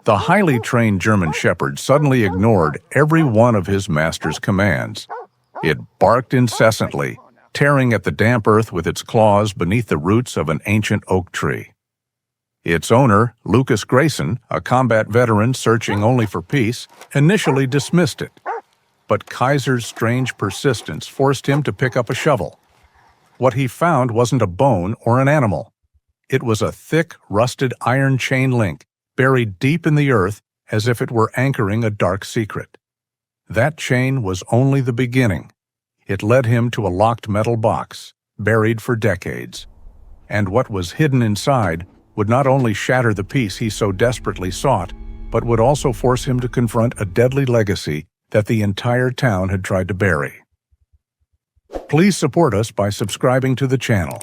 The highly trained German Shepherd suddenly ignored every one of his master's commands. It barked incessantly, tearing at the damp earth with its claws beneath the roots of an ancient oak tree. Its owner, Lucas Grayson, a combat veteran searching only for peace, initially dismissed it. But Kaiser's strange persistence forced him to pick up a shovel. What he found wasn't a bone or an animal. It was a thick, rusted iron chain link, buried deep in the earth as if it were anchoring a dark secret. That chain was only the beginning. It led him to a locked metal box, buried for decades. And what was hidden inside would not only shatter the peace he so desperately sought, but would also force him to confront a deadly legacy that the entire town had tried to bury. Please support us by subscribing to the channel.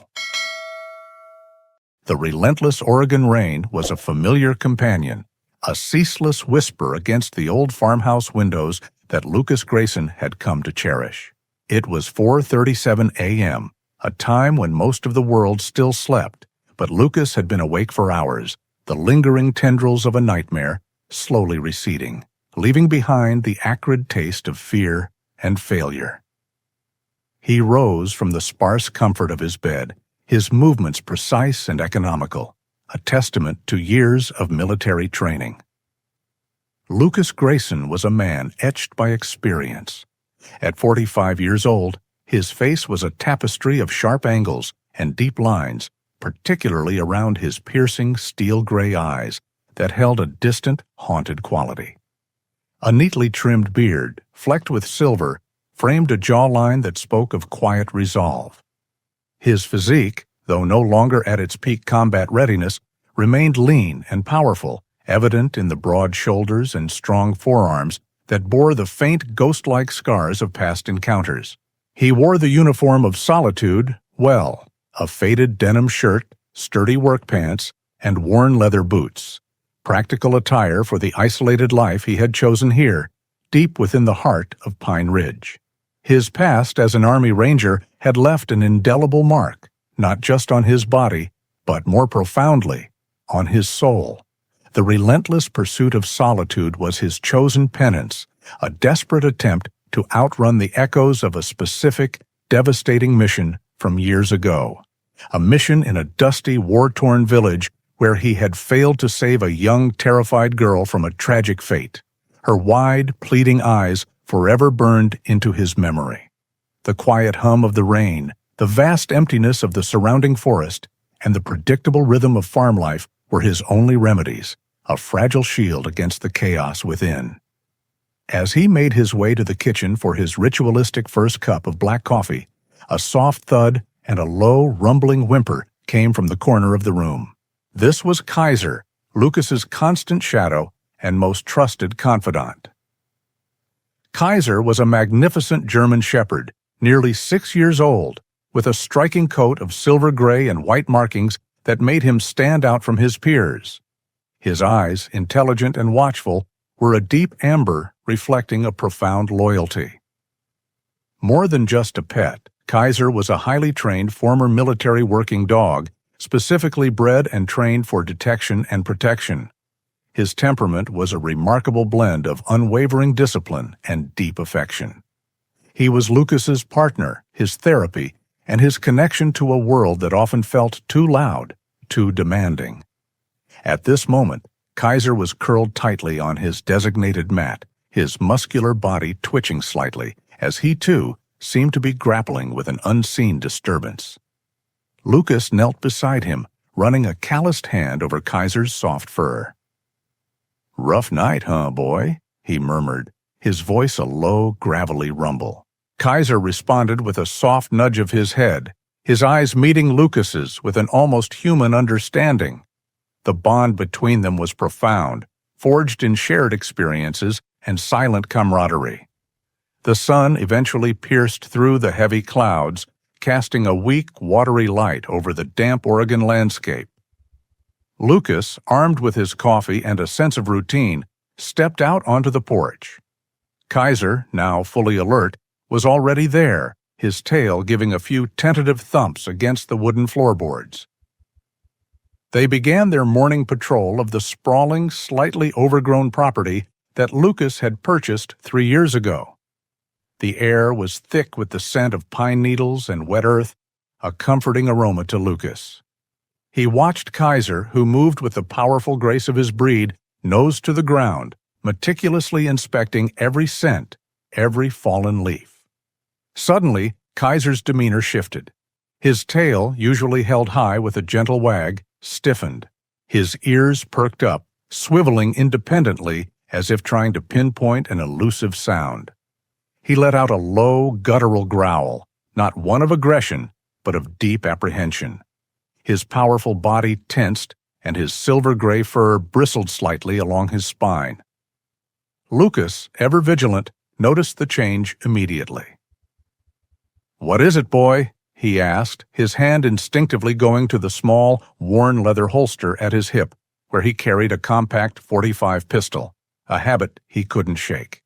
The relentless Oregon rain was a familiar companion, a ceaseless whisper against the old farmhouse windows that Lucas Grayson had come to cherish. It was 4:37 a.m., a time when most of the world still slept, but Lucas had been awake for hours, the lingering tendrils of a nightmare slowly receding, leaving behind the acrid taste of fear and failure. He rose from the sparse comfort of his bed, his movements precise and economical, a testament to years of military training. Lucas Grayson was a man etched by experience. At 45 years old, his face was a tapestry of sharp angles and deep lines, particularly around his piercing steel-gray eyes that held a distant, haunted quality. A neatly trimmed beard, flecked with silver, framed a jawline that spoke of quiet resolve. His physique, though no longer at its peak combat readiness, remained lean and powerful, evident in the broad shoulders and strong forearms that bore the faint ghost-like scars of past encounters. He wore the uniform of solitude well, a faded denim shirt, sturdy work pants, and worn leather boots. Practical attire for the isolated life he had chosen here, deep within the heart of Pine Ridge. His past as an Army Ranger had left an indelible mark, not just on his body, but more profoundly, on his soul. The relentless pursuit of solitude was his chosen penance, a desperate attempt to outrun the echoes of a specific, devastating mission from years ago. A mission in a dusty, war-torn village where he had failed to save a young, terrified girl from a tragic fate. Her wide, pleading eyes forever burned into his memory. The quiet hum of the rain, the vast emptiness of the surrounding forest, and the predictable rhythm of farm life were his only remedies, a fragile shield against the chaos within. As he made his way to the kitchen for his ritualistic first cup of black coffee, a soft thud and a low, rumbling whimper came from the corner of the room. This was Kaiser, Lucas's constant shadow and most trusted confidant. Kaiser was a magnificent German Shepherd, nearly 6 years old, with a striking coat of silver gray and white markings that made him stand out from his peers. His eyes, intelligent and watchful, were a deep amber reflecting a profound loyalty. More than just a pet, Kaiser was a highly trained former military working dog, specifically bred and trained for detection and protection. His temperament was a remarkable blend of unwavering discipline and deep affection. He was Lucas's partner, his therapy, and his connection to a world that often felt too loud, too demanding. At this moment, Kaiser was curled tightly on his designated mat, his muscular body twitching slightly, as he too seemed to be grappling with an unseen disturbance. Lucas knelt beside him, running a calloused hand over Kaiser's soft fur. "Rough night, huh, boy?" he murmured, his voice a low, gravelly rumble. Kaiser responded with a soft nudge of his head, his eyes meeting Lucas's with an almost human understanding. The bond between them was profound, forged in shared experiences and silent camaraderie. The sun eventually pierced through the heavy clouds, casting a weak, watery light over the damp Oregon landscape. Lucas, armed with his coffee and a sense of routine, stepped out onto the porch. Kaiser, now fully alert, was already there, his tail giving a few tentative thumps against the wooden floorboards. They began their morning patrol of the sprawling, slightly overgrown property that Lucas had purchased 3 years ago. The air was thick with the scent of pine needles and wet earth, a comforting aroma to Lucas. He watched Kaiser, who moved with the powerful grace of his breed, nose to the ground, meticulously inspecting every scent, every fallen leaf. Suddenly, Kaiser's demeanor shifted. His tail, usually held high with a gentle wag, stiffened. His ears perked up, swiveling independently as if trying to pinpoint an elusive sound. He let out a low, guttural growl, not one of aggression, but of deep apprehension. His powerful body tensed, and his silver-gray fur bristled slightly along his spine. Lucas, ever vigilant, noticed the change immediately. "What is it, boy?" he asked, his hand instinctively going to the small, worn leather holster at his hip, where he carried a compact .45 pistol, a habit he couldn't shake.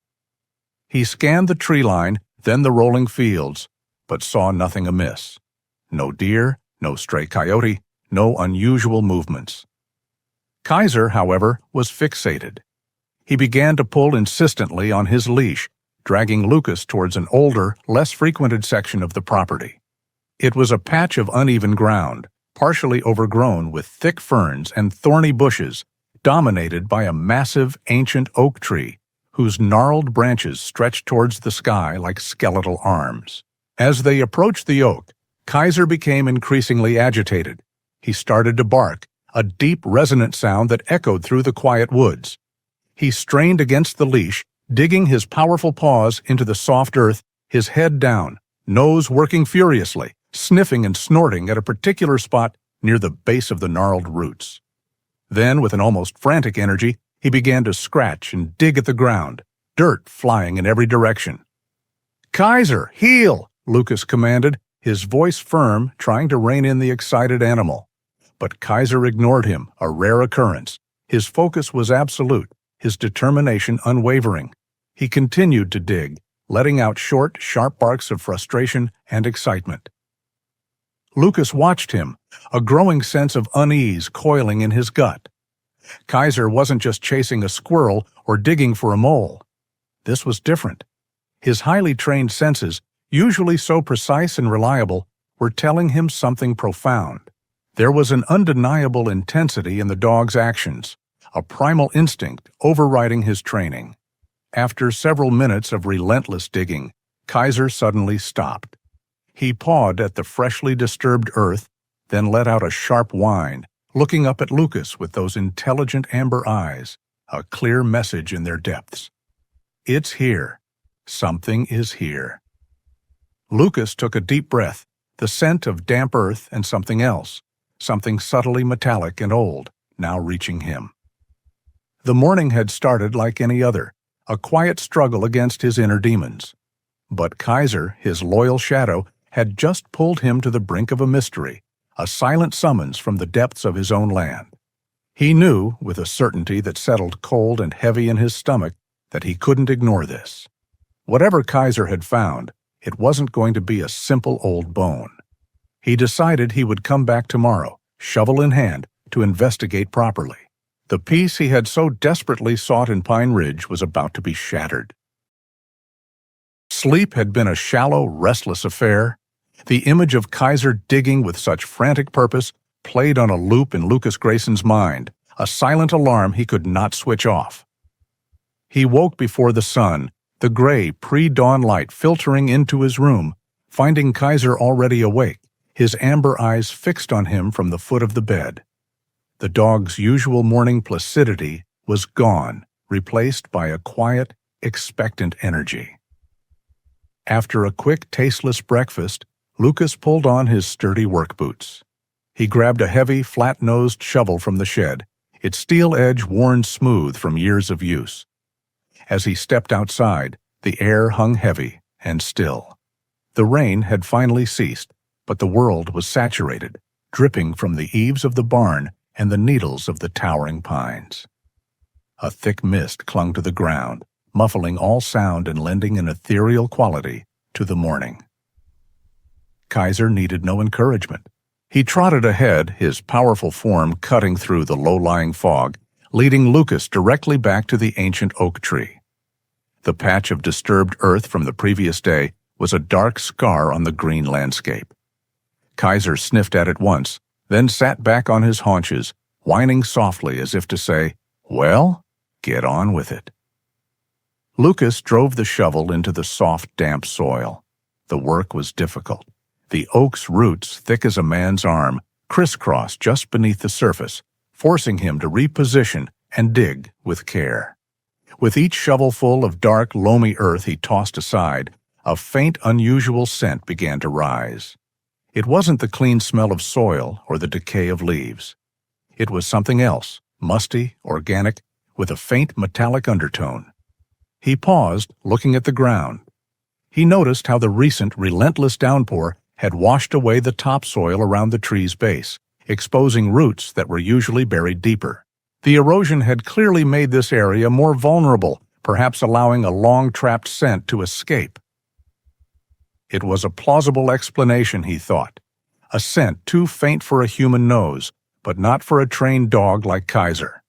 He scanned the tree line, then the rolling fields, but saw nothing amiss. No deer, no stray coyote, no unusual movements. Kaiser, however, was fixated. He began to pull insistently on his leash, dragging Lucas towards an older, less frequented section of the property. It was a patch of uneven ground, partially overgrown with thick ferns and thorny bushes, dominated by a massive, ancient oak tree, whose gnarled branches stretched towards the sky like skeletal arms. As they approached the oak, Kaiser became increasingly agitated. He started to bark, a deep, resonant sound that echoed through the quiet woods. He strained against the leash, digging his powerful paws into the soft earth, his head down, nose working furiously, sniffing and snorting at a particular spot near the base of the gnarled roots. Then, with an almost frantic energy, he began to scratch and dig at the ground, dirt flying in every direction. "Kaiser, heel!" Lucas commanded, his voice firm, trying to rein in the excited animal. But Kaiser ignored him, a rare occurrence. His focus was absolute, his determination unwavering. He continued to dig, letting out short, sharp barks of frustration and excitement. Lucas watched him, a growing sense of unease coiling in his gut. Kaiser wasn't just chasing a squirrel or digging for a mole. This was different. His highly trained senses, usually so precise and reliable, were telling him something profound. There was an undeniable intensity in the dog's actions, a primal instinct overriding his training. After several minutes of relentless digging, Kaiser suddenly stopped. He pawed at the freshly disturbed earth, then let out a sharp whine, looking up at Lucas with those intelligent amber eyes, a clear message in their depths. "It's here. Something is here." Lucas took a deep breath, the scent of damp earth and something else, something subtly metallic and old, now reaching him. The morning had started like any other, a quiet struggle against his inner demons. But Kaiser, his loyal shadow, had just pulled him to the brink of a mystery, a silent summons from the depths of his own land. He knew, with a certainty that settled cold and heavy in his stomach, that he couldn't ignore this. Whatever Kaiser had found, it wasn't going to be a simple old bone. He decided he would come back tomorrow, shovel in hand, to investigate properly. The peace he had so desperately sought in Pine Ridge was about to be shattered. Sleep had been a shallow, restless affair. The image of Kaiser digging with such frantic purpose played on a loop in Lucas Grayson's mind, a silent alarm he could not switch off. He woke before the sun, the gray, pre-dawn light filtering into his room, finding Kaiser already awake, his amber eyes fixed on him from the foot of the bed. The dog's usual morning placidity was gone, replaced by a quiet, expectant energy. After a quick, tasteless breakfast, Lucas pulled on his sturdy work boots. He grabbed a heavy, flat-nosed shovel from the shed, its steel edge worn smooth from years of use. As he stepped outside, the air hung heavy and still. The rain had finally ceased, but the world was saturated, dripping from the eaves of the barn and the needles of the towering pines. A thick mist clung to the ground, muffling all sound and lending an ethereal quality to the morning. Kaiser needed no encouragement. He trotted ahead, his powerful form cutting through the low-lying fog, leading Lucas directly back to the ancient oak tree. The patch of disturbed earth from the previous day was a dark scar on the green landscape. Kaiser sniffed at it once, then sat back on his haunches, whining softly as if to say, "Well, get on with it." Lucas drove the shovel into the soft, damp soil. The work was difficult. The oak's roots, thick as a man's arm, crisscrossed just beneath the surface, forcing him to reposition and dig with care. With each shovelful of dark, loamy earth he tossed aside, a faint, unusual scent began to rise. It wasn't the clean smell of soil or the decay of leaves. It was something else, musty, organic, with a faint metallic undertone. He paused, looking at the ground. He noticed how the recent, relentless downpour had washed away the topsoil around the tree's base, exposing roots that were usually buried deeper. The erosion had clearly made this area more vulnerable, perhaps allowing a long-trapped scent to escape. It was a plausible explanation, he thought. A scent too faint for a human nose, but not for a trained dog like Kaiser.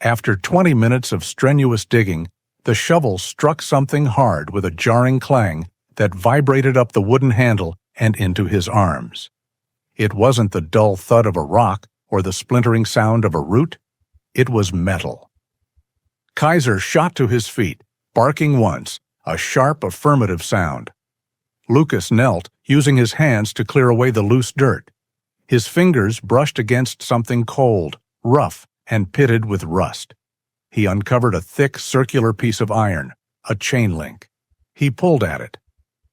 After 20 minutes of strenuous digging, the shovel struck something hard with a jarring clang that vibrated up the wooden handle and into his arms. It wasn't the dull thud of a rock or the splintering sound of a root. It was metal. Kaiser shot to his feet, barking once, a sharp affirmative sound. Lucas knelt, using his hands to clear away the loose dirt. His fingers brushed against something cold, rough, and pitted with rust. He uncovered a thick, circular piece of iron, a chain link. He pulled at it.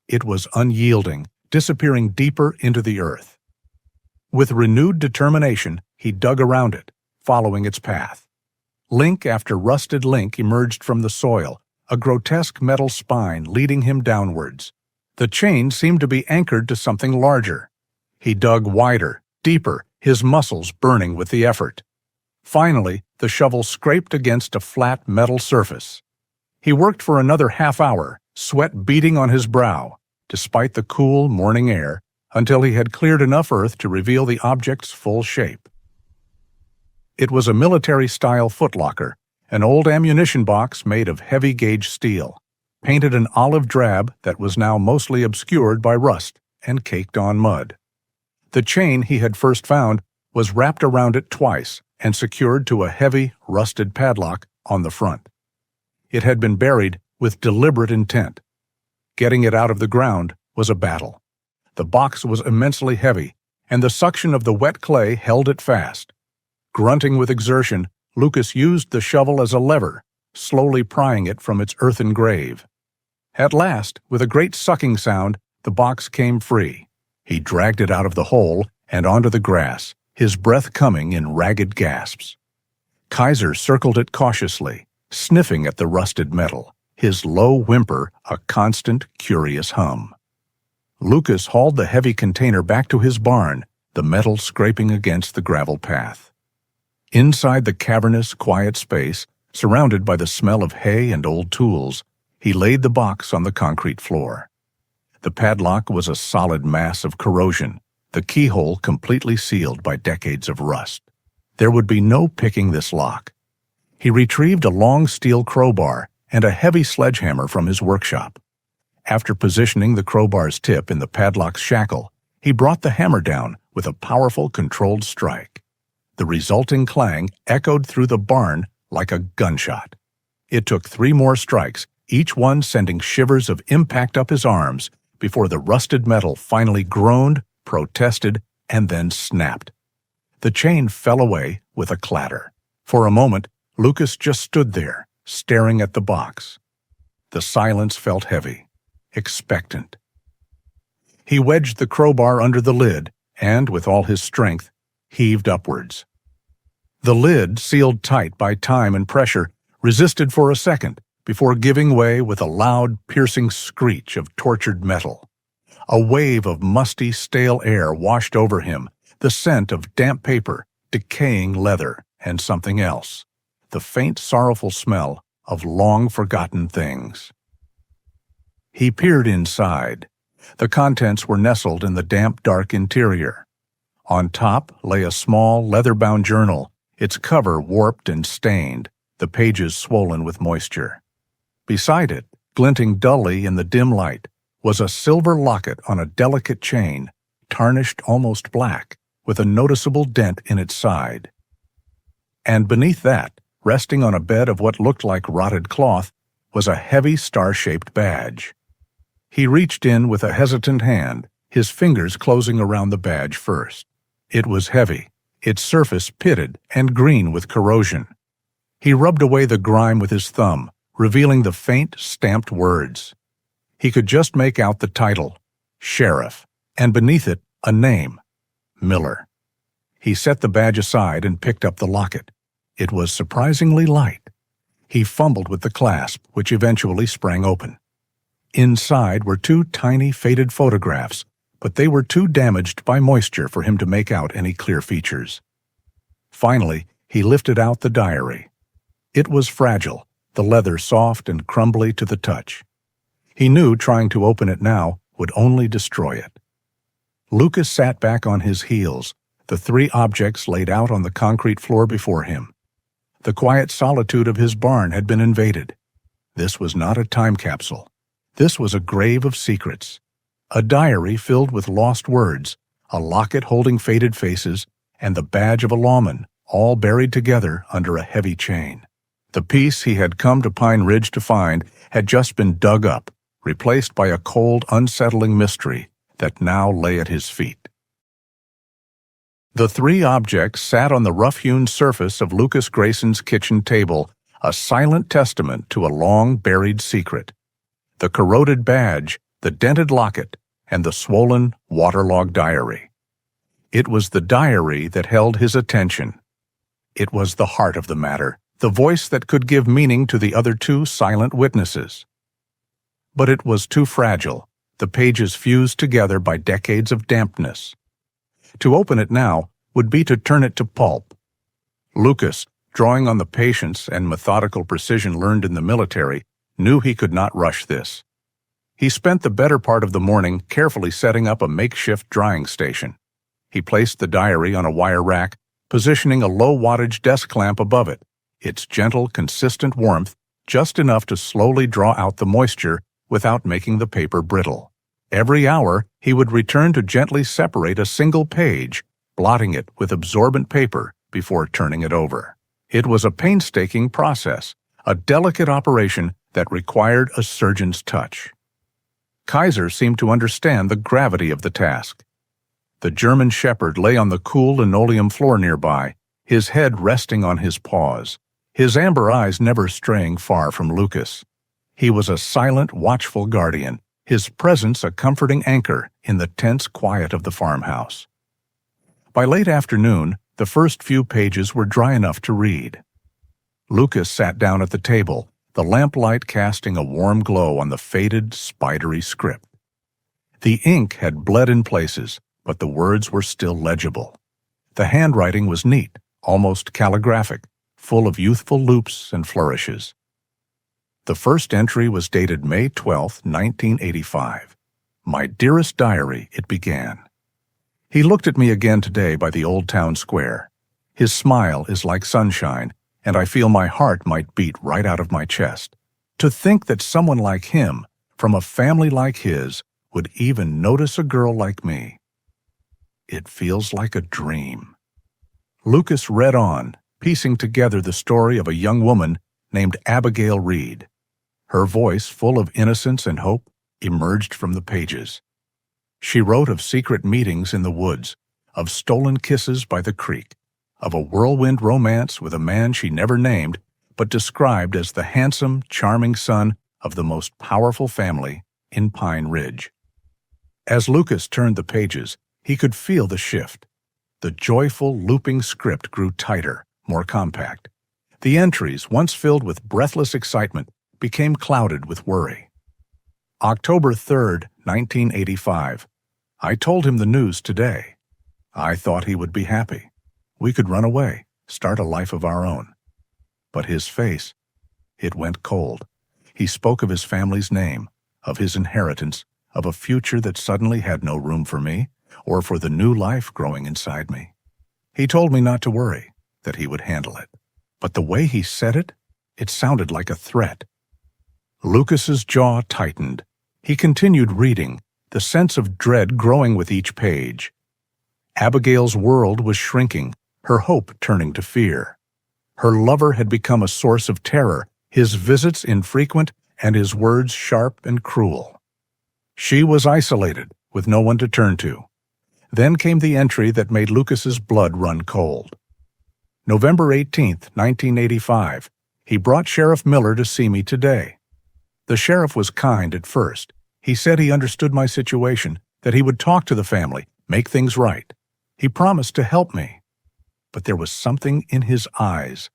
It was unyielding, disappearing deeper into the earth. With renewed determination, he dug around it, following its path. Link after rusted link emerged from the soil, a grotesque metal spine leading him downwards. The chain seemed to be anchored to something larger. He dug wider, deeper, his muscles burning with the effort. Finally, the shovel scraped against a flat metal surface. He worked for another half-hour, sweat beading on his brow, despite the cool morning air, until he had cleared enough earth to reveal the object's full shape. It was a military-style footlocker, an old ammunition box made of heavy-gauge steel, painted an olive drab that was now mostly obscured by rust and caked on mud. The chain he had first found was wrapped around it twice and secured to a heavy, rusted padlock on the front. It had been buried with deliberate intent. Getting it out of the ground was a battle. The box was immensely heavy, and the suction of the wet clay held it fast. Grunting with exertion, Lucas used the shovel as a lever, slowly prying it from its earthen grave. At last, with a great sucking sound, the box came free. He dragged it out of the hole and onto the grass, his breath coming in ragged gasps. Kaiser circled it cautiously, sniffing at the rusted metal, his low whimper a constant, curious hum. Lucas hauled the heavy container back to his barn, the metal scraping against the gravel path. Inside the cavernous, quiet space, surrounded by the smell of hay and old tools, he laid the box on the concrete floor. The padlock was a solid mass of corrosion, the keyhole completely sealed by decades of rust. There would be no picking this lock. He retrieved a long steel crowbar and a heavy sledgehammer from his workshop. After positioning the crowbar's tip in the padlock's shackle, he brought the hammer down with a powerful, controlled strike. The resulting clang echoed through the barn like a gunshot. It took 3 more strikes, each one sending shivers of impact up his arms, before the rusted metal finally groaned, protested, and then snapped. The chain fell away with a clatter. For a moment, Lucas just stood there, staring at the box. The silence felt heavy, expectant. He wedged the crowbar under the lid and, with all his strength, heaved upwards. The lid, sealed tight by time and pressure, resisted for a second before giving way with a loud, piercing screech of tortured metal. A wave of musty, stale air washed over him, the scent of damp paper, decaying leather, and something else, the faint, sorrowful smell of long-forgotten things. He peered inside. The contents were nestled in the damp, dark interior. On top lay a small, leather-bound journal, its cover warped and stained, the pages swollen with moisture. Beside it, glinting dully in the dim light, was a silver locket on a delicate chain, tarnished almost black, with a noticeable dent in its side. And beneath that, resting on a bed of what looked like rotted cloth, was a heavy star-shaped badge. He reached in with a hesitant hand, his fingers closing around the badge first. It was heavy, its surface pitted and green with corrosion. He rubbed away the grime with his thumb, revealing the faint, stamped words. He could just make out the title, Sheriff, and beneath it, a name, Miller. He set the badge aside and picked up the locket. It was surprisingly light. He fumbled with the clasp, which eventually sprang open. Inside were two tiny, faded photographs, but they were too damaged by moisture for him to make out any clear features. Finally, he lifted out the diary. It was fragile, the leather soft and crumbly to the touch. He knew trying to open it now would only destroy it. Lucas sat back on his heels, the three objects laid out on the concrete floor before him. The quiet solitude of his barn had been invaded. This was not a time capsule. This was a grave of secrets. A diary filled with lost words, a locket holding faded faces, and the badge of a lawman, all buried together under a heavy chain. The piece he had come to Pine Ridge to find had just been dug up, replaced by a cold, unsettling mystery that now lay at his feet. The three objects sat on the rough-hewn surface of Lucas Grayson's kitchen table, a silent testament to a long-buried secret. The corroded badge, the dented locket, and the swollen, waterlogged diary. It was the diary that held his attention. It was the heart of the matter, the voice that could give meaning to the other two silent witnesses. But it was too fragile, the pages fused together by decades of dampness. To open it now would be to turn it to pulp. Lucas, drawing on the patience and methodical precision learned in the military, knew he could not rush this. He spent the better part of the morning carefully setting up a makeshift drying station. He placed the diary on a wire rack, positioning a low-wattage desk lamp above it, its gentle, consistent warmth just enough to slowly draw out the moisture without making the paper brittle. Every hour, he would return to gently separate a single page, blotting it with absorbent paper before turning it over. It was a painstaking process, a delicate operation that required a surgeon's touch. Kaiser seemed to understand the gravity of the task. The German shepherd lay on the cool linoleum floor nearby, his head resting on his paws, his amber eyes never straying far from Lucas. He was a silent, watchful guardian, his presence a comforting anchor in the tense quiet of the farmhouse. By late afternoon, the first few pages were dry enough to read. Lucas sat down at the table, the lamplight casting a warm glow on the faded, spidery script. The ink had bled in places, but the words were still legible. The handwriting was neat, almost calligraphic, full of youthful loops and flourishes. The first entry was dated May 12, 1985. "My dearest diary," it began. He looked at me again today by the old town square. His smile is like sunshine, and I feel my heart might beat right out of my chest. To think that someone like him, from a family like his, would even notice a girl like me. It feels like a dream. Lucas read on, piecing together the story of a young woman named Abigail Reed. Her voice, full of innocence and hope, emerged from the pages. She wrote of secret meetings in the woods, of stolen kisses by the creek, of a whirlwind romance with a man she never named, but described as the handsome, charming son of the most powerful family in Pine Ridge. As Lucas turned the pages, he could feel the shift. The joyful, looping script grew tighter, more compact. The entries, once filled with breathless excitement, became clouded with worry. October 3rd, 1985. I told him the news today. I thought he would be happy. We could run away, start a life of our own. But his face, it went cold. He spoke of his family's name, of his inheritance, of a future that suddenly had no room for me. or for the new life growing inside me. He told me not to worry, that he would handle it. But the way he said it, it sounded like a threat. Lucas's jaw tightened. He continued reading, the sense of dread growing with each page. Abigail's world was shrinking, her hope turning to fear. Her lover had become a source of terror, his visits infrequent and his words sharp and cruel. She was isolated, with no one to turn to. Then came the entry that made Lucas's blood run cold. November 18, 1985. He brought Sheriff Miller to see me today. The sheriff was kind at first. He said he understood my situation, that he would talk to the family, make things right. He promised to help me. But there was something in his eyes,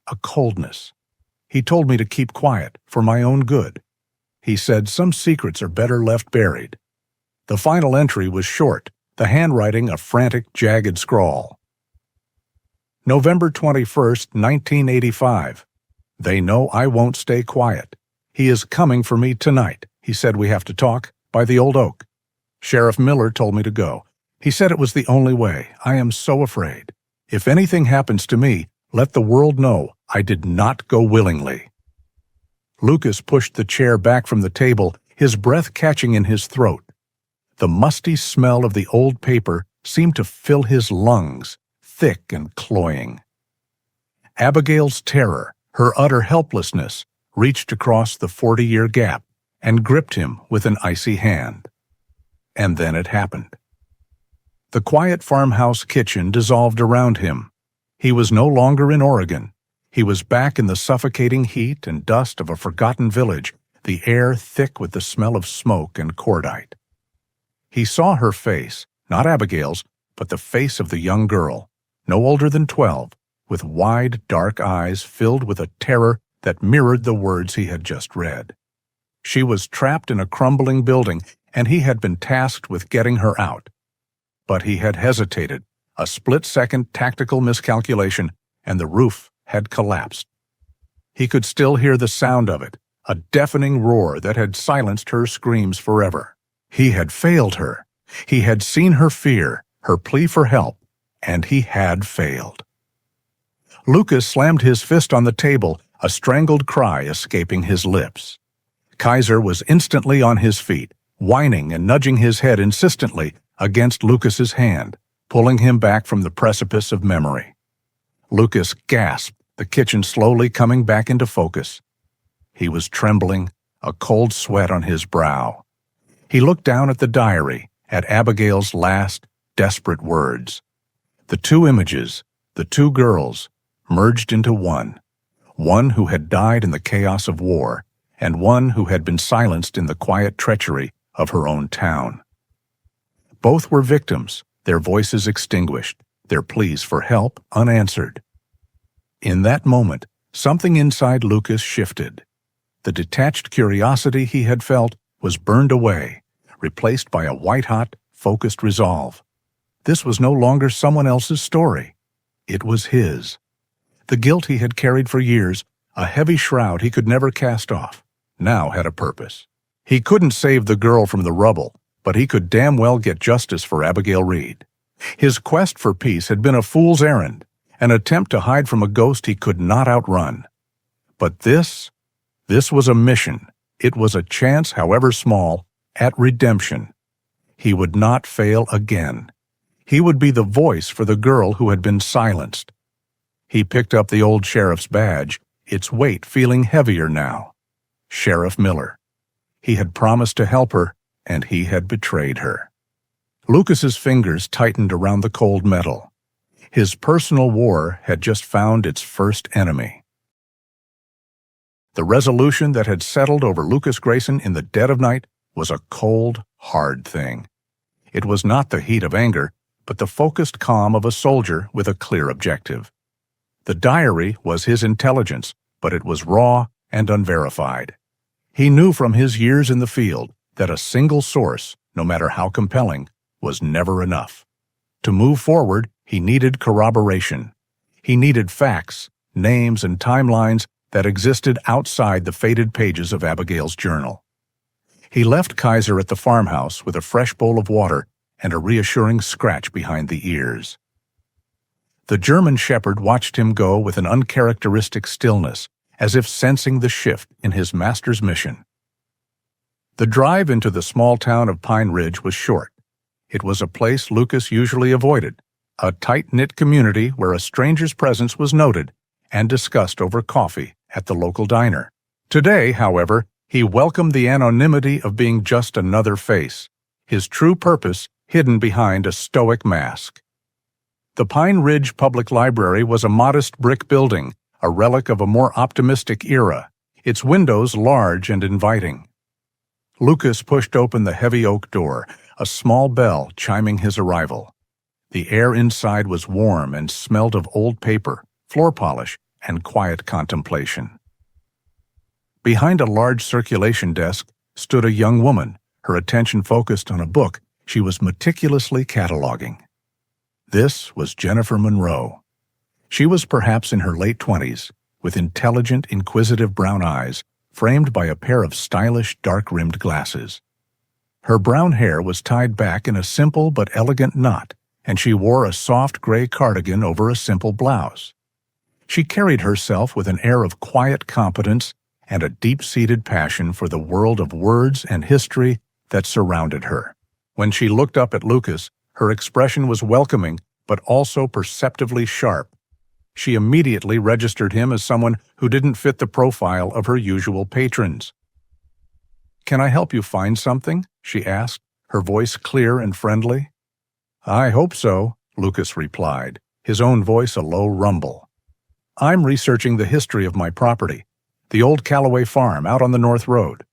a coldness. He told me to keep quiet, for my own good. He said some secrets are better left buried. The final entry was short, the handwriting a frantic, jagged scrawl. November 21, 1985. They know I won't stay quiet. He is coming for me tonight. He said we have to talk, by the old oak. Sheriff Miller told me to go. He said it was the only way. I am so afraid. If anything happens to me, let the world know I did not go willingly. Lucas pushed the chair back from the table, his breath catching in his throat. The musty smell of the old paper seemed to fill his lungs, thick and cloying. Abigail's terror, her utter helplessness, reached across the 40-year gap and gripped him with an icy hand. And then it happened. The quiet farmhouse kitchen dissolved around him. He was no longer in Oregon. He was back in the suffocating heat and dust of a forgotten village, the air thick with the smell of smoke and cordite. He saw her face, not Abigail's, but the face of the young girl, no older than 12, with wide, dark eyes filled with a terror that mirrored the words he had just read. She was trapped in a crumbling building, and he had been tasked with getting her out. But he had hesitated, a split-second tactical miscalculation, and the roof had collapsed. He could still hear the sound of it, a deafening roar that had silenced her screams forever. He had failed her. He had seen her fear, her plea for help, and he had failed. Lucas slammed his fist on the table, a strangled cry escaping his lips. Kaiser was instantly on his feet, whining and nudging his head insistently against Lucas's hand, pulling him back from the precipice of memory. Lucas gasped, the kitchen slowly coming back into focus. He was trembling, a cold sweat on his brow. He looked down at the diary, at Abigail's last, desperate words. The two images, the two girls, merged into one who had died in the chaos of war, and one who had been silenced in the quiet treachery of her own town. Both were victims, their voices extinguished, their pleas for help unanswered. In that moment, something inside Lucas shifted. The detached curiosity he had felt was burned away, replaced by a white-hot, focused resolve. This was no longer someone else's story. It was his. The guilt he had carried for years, a heavy shroud he could never cast off, now had a purpose. He couldn't save the girl from the rubble, but he could damn well get justice for Abigail Reed. His quest for peace had been a fool's errand, an attempt to hide from a ghost he could not outrun. But this was a mission. It was a chance, however small, at redemption. He would not fail again. He would be the voice for the girl who had been silenced. He picked up the old sheriff's badge, its weight feeling heavier now. Sheriff Miller. He had promised to help her, and he had betrayed her. Lucas's fingers tightened around the cold metal. His personal war had just found its first enemy. The resolution that had settled over Lucas Grayson in the dead of night was a cold, hard thing. It was not the heat of anger, but the focused calm of a soldier with a clear objective. The diary was his intelligence, but it was raw and unverified. He knew from his years in the field that a single source, no matter how compelling, was never enough. To move forward, he needed corroboration. He needed facts, names, and timelines that existed outside the faded pages of Abigail's journal. He left Kaiser at the farmhouse with a fresh bowl of water and a reassuring scratch behind the ears. The German shepherd watched him go with an uncharacteristic stillness, as if sensing the shift in his master's mission. The drive into the small town of Pine Ridge was short. It was a place Lucas usually avoided, a tight-knit community where a stranger's presence was noted and discussed over coffee at the local diner. Today, however, he welcomed the anonymity of being just another face, his true purpose hidden behind a stoic mask. The Pine Ridge Public Library was a modest brick building, a relic of a more optimistic era, its windows large and inviting. Lucas pushed open the heavy oak door, a small bell chiming his arrival. The air inside was warm and smelled of old paper, floor polish, and quiet contemplation. Behind a large circulation desk stood a young woman, her attention focused on a book she was meticulously cataloging. This was Jennifer Monroe. She was perhaps in her late 20s, with intelligent, inquisitive brown eyes, framed by a pair of stylish, dark-rimmed glasses. Her brown hair was tied back in a simple but elegant knot, and she wore a soft gray cardigan over a simple blouse. She carried herself with an air of quiet competence and a deep-seated passion for the world of words and history that surrounded her. When she looked up at Lucas, her expression was welcoming but also perceptibly sharp. She immediately registered him as someone who didn't fit the profile of her usual patrons. "Can I help you find something?" she asked, her voice clear and friendly. "I hope so," Lucas replied, his own voice a low rumble. "I'm researching the history of my property, the old Callaway farm out on the North Road.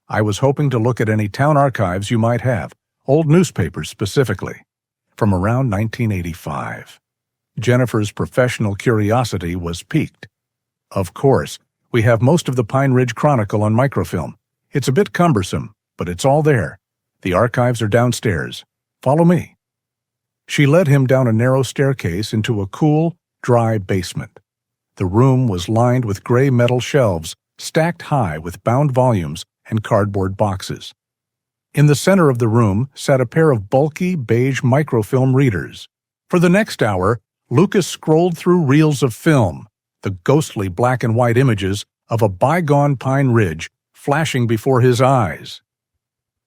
I was hoping to look at any town archives you might have, old newspapers specifically, from around 1985. Jennifer's professional curiosity was piqued. "Of course, we have most of the Pine Ridge Chronicle on microfilm. It's a bit cumbersome, but it's all there. The archives are downstairs. Follow me." She led him down a narrow staircase into a cool, dry basement. The room was lined with gray metal shelves, stacked high with bound volumes and cardboard boxes. In the center of the room sat a pair of bulky, beige microfilm readers. For the next hour, Lucas scrolled through reels of film, the ghostly black-and-white images of a bygone Pine Ridge flashing before his eyes.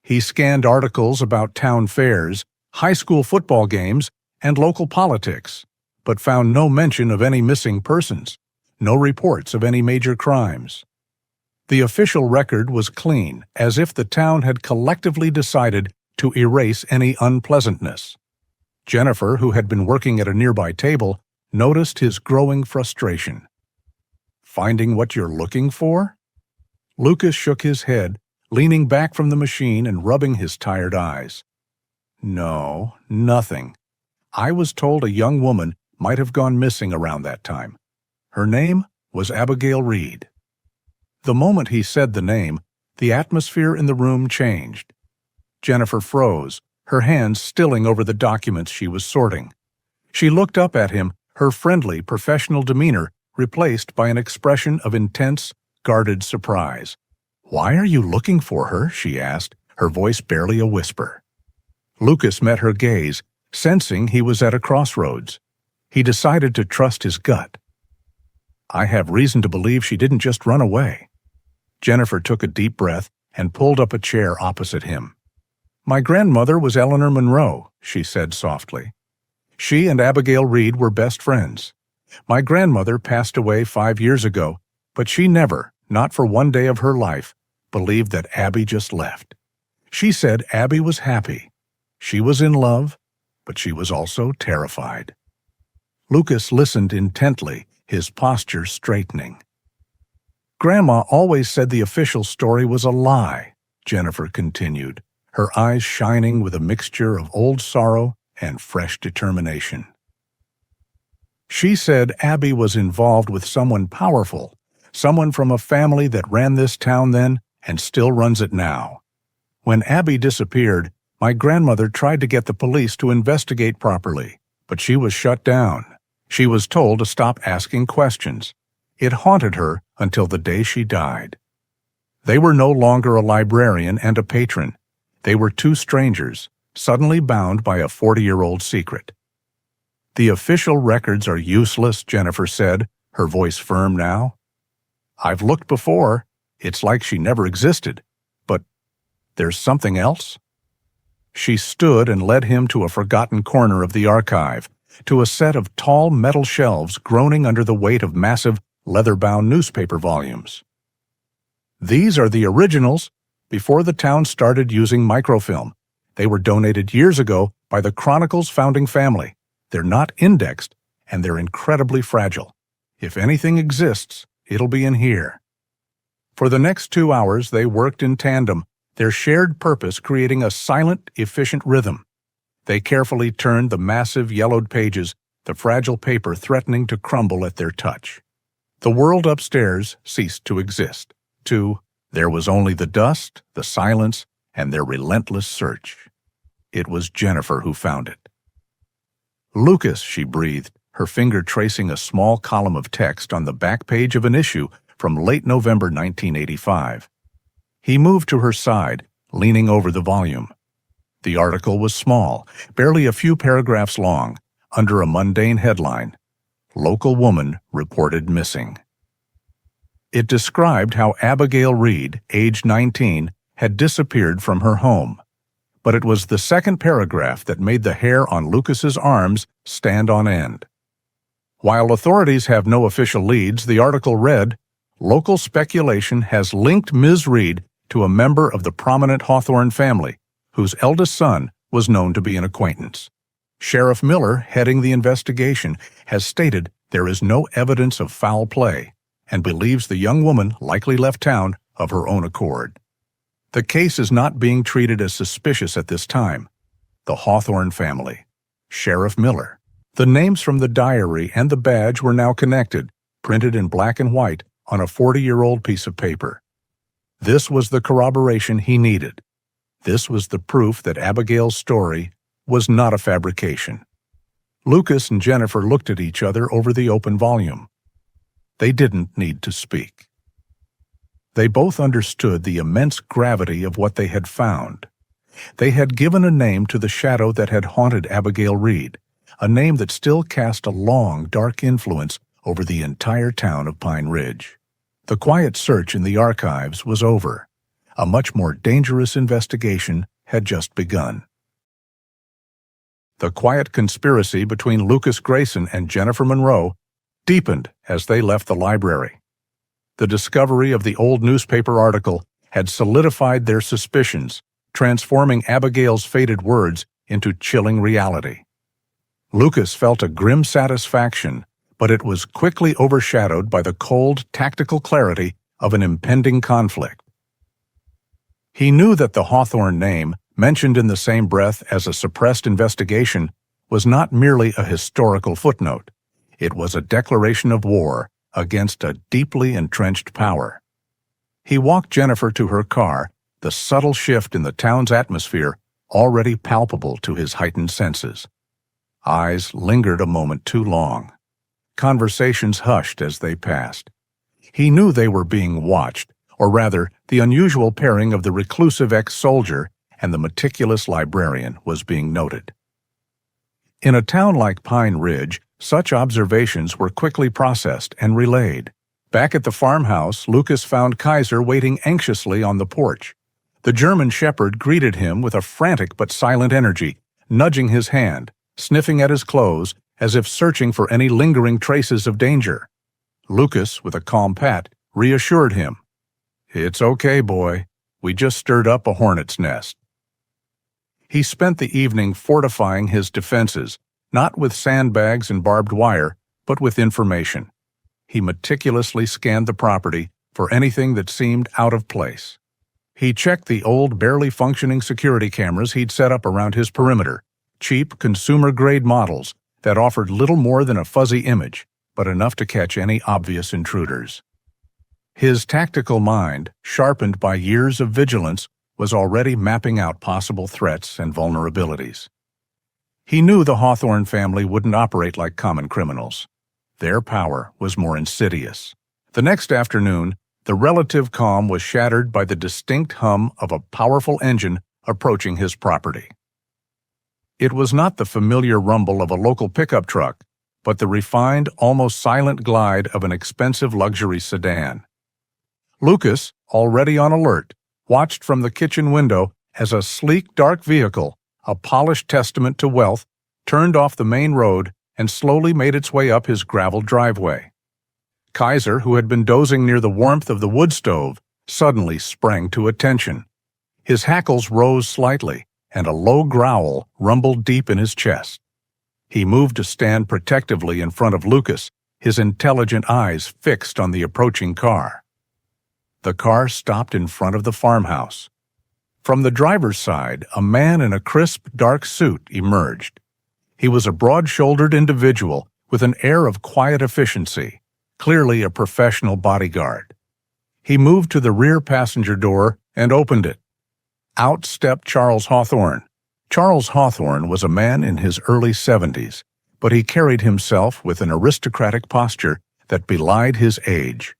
He scanned articles about town fairs, high school football games, and local politics, but found no mention of any missing persons, no reports of any major crimes. The official record was clean, as if the town had collectively decided to erase any unpleasantness. Jennifer, who had been working at a nearby table, noticed his growing frustration. "Finding what you're looking for?" Lucas shook his head, leaning back from the machine and rubbing his tired eyes. "No, nothing. I was told a young woman might have gone missing around that time. Her name was Abigail Reed." The moment he said the name, the atmosphere in the room changed. Jennifer froze, her hands stilling over the documents she was sorting. She looked up at him, her friendly, professional demeanor replaced by an expression of intense, guarded surprise. "Why are you looking for her?" she asked, her voice barely a whisper. Lucas met her gaze, sensing he was at a crossroads. He decided to trust his gut. "I have reason to believe she didn't just run away." Jennifer took a deep breath and pulled up a chair opposite him. "My grandmother was Eleanor Monroe," she said softly. "She and Abigail Reed were best friends. My grandmother passed away 5 years ago, but she never, not for one day of her life, believed that Abby just left. She said Abby was happy. She was in love, but she was also terrified." Lucas listened intently, his posture straightening. "Grandma always said the official story was a lie," Jennifer continued, her eyes shining with a mixture of old sorrow and fresh determination. "She said Abby was involved with someone powerful, someone from a family that ran this town then and still runs it now. When Abby disappeared, my grandmother tried to get the police to investigate properly, but she was shut down. She was told to stop asking questions. It haunted her until the day she died. They were no longer a librarian and a patron. They were two strangers, suddenly bound by a 40-year-old secret. "The official records are useless," Jennifer said, her voice firm now. "I've looked before. It's like she never existed. But there's something else?" She stood and led him to a forgotten corner of the archive, to a set of tall metal shelves groaning under the weight of massive, leather-bound newspaper volumes. "These are the originals, before the town started using microfilm. They were donated years ago by the Chronicle's founding family. They're not indexed, and they're incredibly fragile. If anything exists, it'll be in here." For the next 2 hours, they worked in tandem, their shared purpose creating a silent, efficient rhythm. They carefully turned the massive yellowed pages, the fragile paper threatening to crumble at their touch. The world upstairs ceased to exist. There was only the dust, the silence, and their relentless search. It was Jennifer who found it. "Lucas," she breathed, her finger tracing a small column of text on the back page of an issue from late November 1985. He moved to her side, leaning over the volume. The article was small, barely a few paragraphs long, under a mundane headline, "Local Woman Reported Missing." It described how Abigail Reed, age 19, had disappeared from her home. But it was the second paragraph that made the hair on Lucas's arms stand on end. While authorities have no official leads, the article read, "Local speculation has linked Ms. Reed to a member of the prominent Hawthorne family, whose eldest son was known to be an acquaintance. Sheriff Miller, heading the investigation, has stated there is no evidence of foul play and believes the young woman likely left town of her own accord. The case is not being treated as suspicious at this time. The Hawthorne family. Sheriff Miller." The names from the diary and the badge were now connected, printed in black and white on a 40-year-old piece of paper. This was the corroboration he needed. This was the proof that Abigail's story was not a fabrication. Lucas and Jennifer looked at each other over the open volume. They didn't need to speak. They both understood the immense gravity of what they had found. They had given a name to the shadow that had haunted Abigail Reed, a name that still cast a long, dark influence over the entire town of Pine Ridge. The quiet search in the archives was over. A much more dangerous investigation had just begun. The quiet conspiracy between Lucas Grayson and Jennifer Monroe deepened as they left the library. The discovery of the old newspaper article had solidified their suspicions, transforming Abigail's faded words into chilling reality. Lucas felt a grim satisfaction, but it was quickly overshadowed by the cold, tactical clarity of an impending conflict. He knew that the Hawthorne name, mentioned in the same breath as a suppressed investigation, was not merely a historical footnote. It was a declaration of war against a deeply entrenched power. He walked Jennifer to her car, the subtle shift in the town's atmosphere already palpable to his heightened senses. Eyes lingered a moment too long. Conversations hushed as they passed. He knew they were being watched, or rather, the unusual pairing of the reclusive ex-soldier and the meticulous librarian was being noted. In a town like Pine Ridge, such observations were quickly processed and relayed. Back at the farmhouse, Lucas found Kaiser waiting anxiously on the porch. The German shepherd greeted him with a frantic but silent energy, nudging his hand, sniffing at his clothes as if searching for any lingering traces of danger. Lucas, with a calm pat, reassured him. "It's okay, boy. We just stirred up a hornet's nest." He spent the evening fortifying his defenses, not with sandbags and barbed wire, but with information. He meticulously scanned the property for anything that seemed out of place. He checked the old, barely functioning security cameras he'd set up around his perimeter, cheap, consumer-grade models that offered little more than a fuzzy image, but enough to catch any obvious intruders. His tactical mind, sharpened by years of vigilance, was already mapping out possible threats and vulnerabilities. He knew the Hawthorne family wouldn't operate like common criminals. Their power was more insidious. The next afternoon, the relative calm was shattered by the distinct hum of a powerful engine approaching his property. It was not the familiar rumble of a local pickup truck, but the refined, almost silent glide of an expensive luxury sedan. Lucas, already on alert, watched from the kitchen window as a sleek, dark vehicle, a polished testament to wealth, turned off the main road and slowly made its way up his graveled driveway. Kaiser, who had been dozing near the warmth of the wood stove, suddenly sprang to attention. His hackles rose slightly, and a low growl rumbled deep in his chest. He moved to stand protectively in front of Lucas, his intelligent eyes fixed on the approaching car. The car stopped in front of the farmhouse. From the driver's side, a man in a crisp, dark suit emerged. He was a broad-shouldered individual with an air of quiet efficiency, clearly a professional bodyguard. He moved to the rear passenger door and opened it. Out stepped Charles Hawthorne. Charles Hawthorne was a man in his early 70s, but he carried himself with an aristocratic posture that belied his age.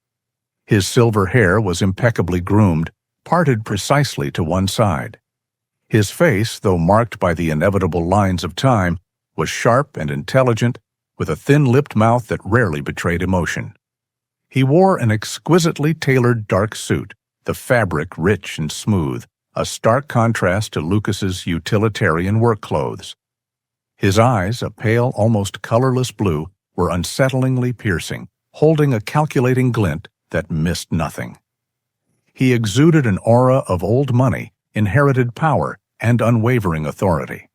His silver hair was impeccably groomed, parted precisely to one side. His face, though marked by the inevitable lines of time, was sharp and intelligent, with a thin-lipped mouth that rarely betrayed emotion. He wore an exquisitely tailored dark suit, the fabric rich and smooth, a stark contrast to Lucas's utilitarian work clothes. His eyes, a pale, almost colorless blue, were unsettlingly piercing, holding a calculating glint that missed nothing. He exuded an aura of old money, inherited power, and unwavering authority.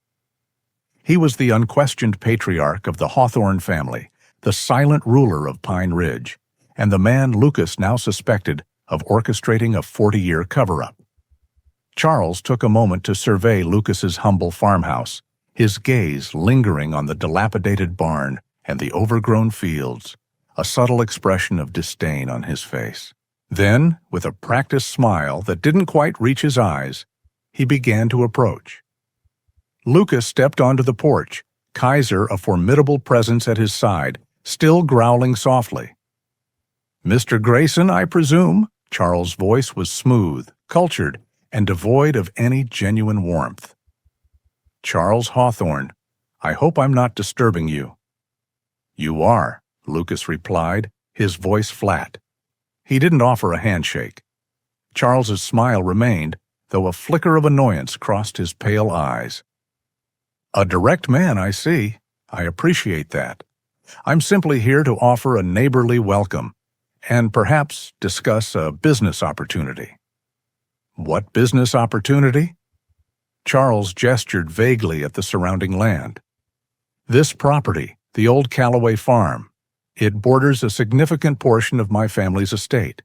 He was the unquestioned patriarch of the Hawthorne family, the silent ruler of Pine Ridge, and the man Lucas now suspected of orchestrating a 40-year cover-up. Charles took a moment to survey Lucas's humble farmhouse, his gaze lingering on the dilapidated barn and the overgrown fields, a subtle expression of disdain on his face. Then, with a practiced smile that didn't quite reach his eyes, he began to approach. Lucas stepped onto the porch, Kaiser a formidable presence at his side, still growling softly. "Mr. Grayson, I presume?" Charles' voice was smooth, cultured, and devoid of any genuine warmth. "Charles Hawthorne, I hope I'm not disturbing you." "You are," Lucas replied, his voice flat. He didn't offer a handshake. Charles's smile remained, though a flicker of annoyance crossed his pale eyes. "A direct man, I see. I appreciate that. I'm simply here to offer a neighborly welcome, and perhaps discuss a business opportunity." "What business opportunity?" Charles gestured vaguely at the surrounding land. "This property, the old Callaway Farm. It borders a significant portion of my family's estate.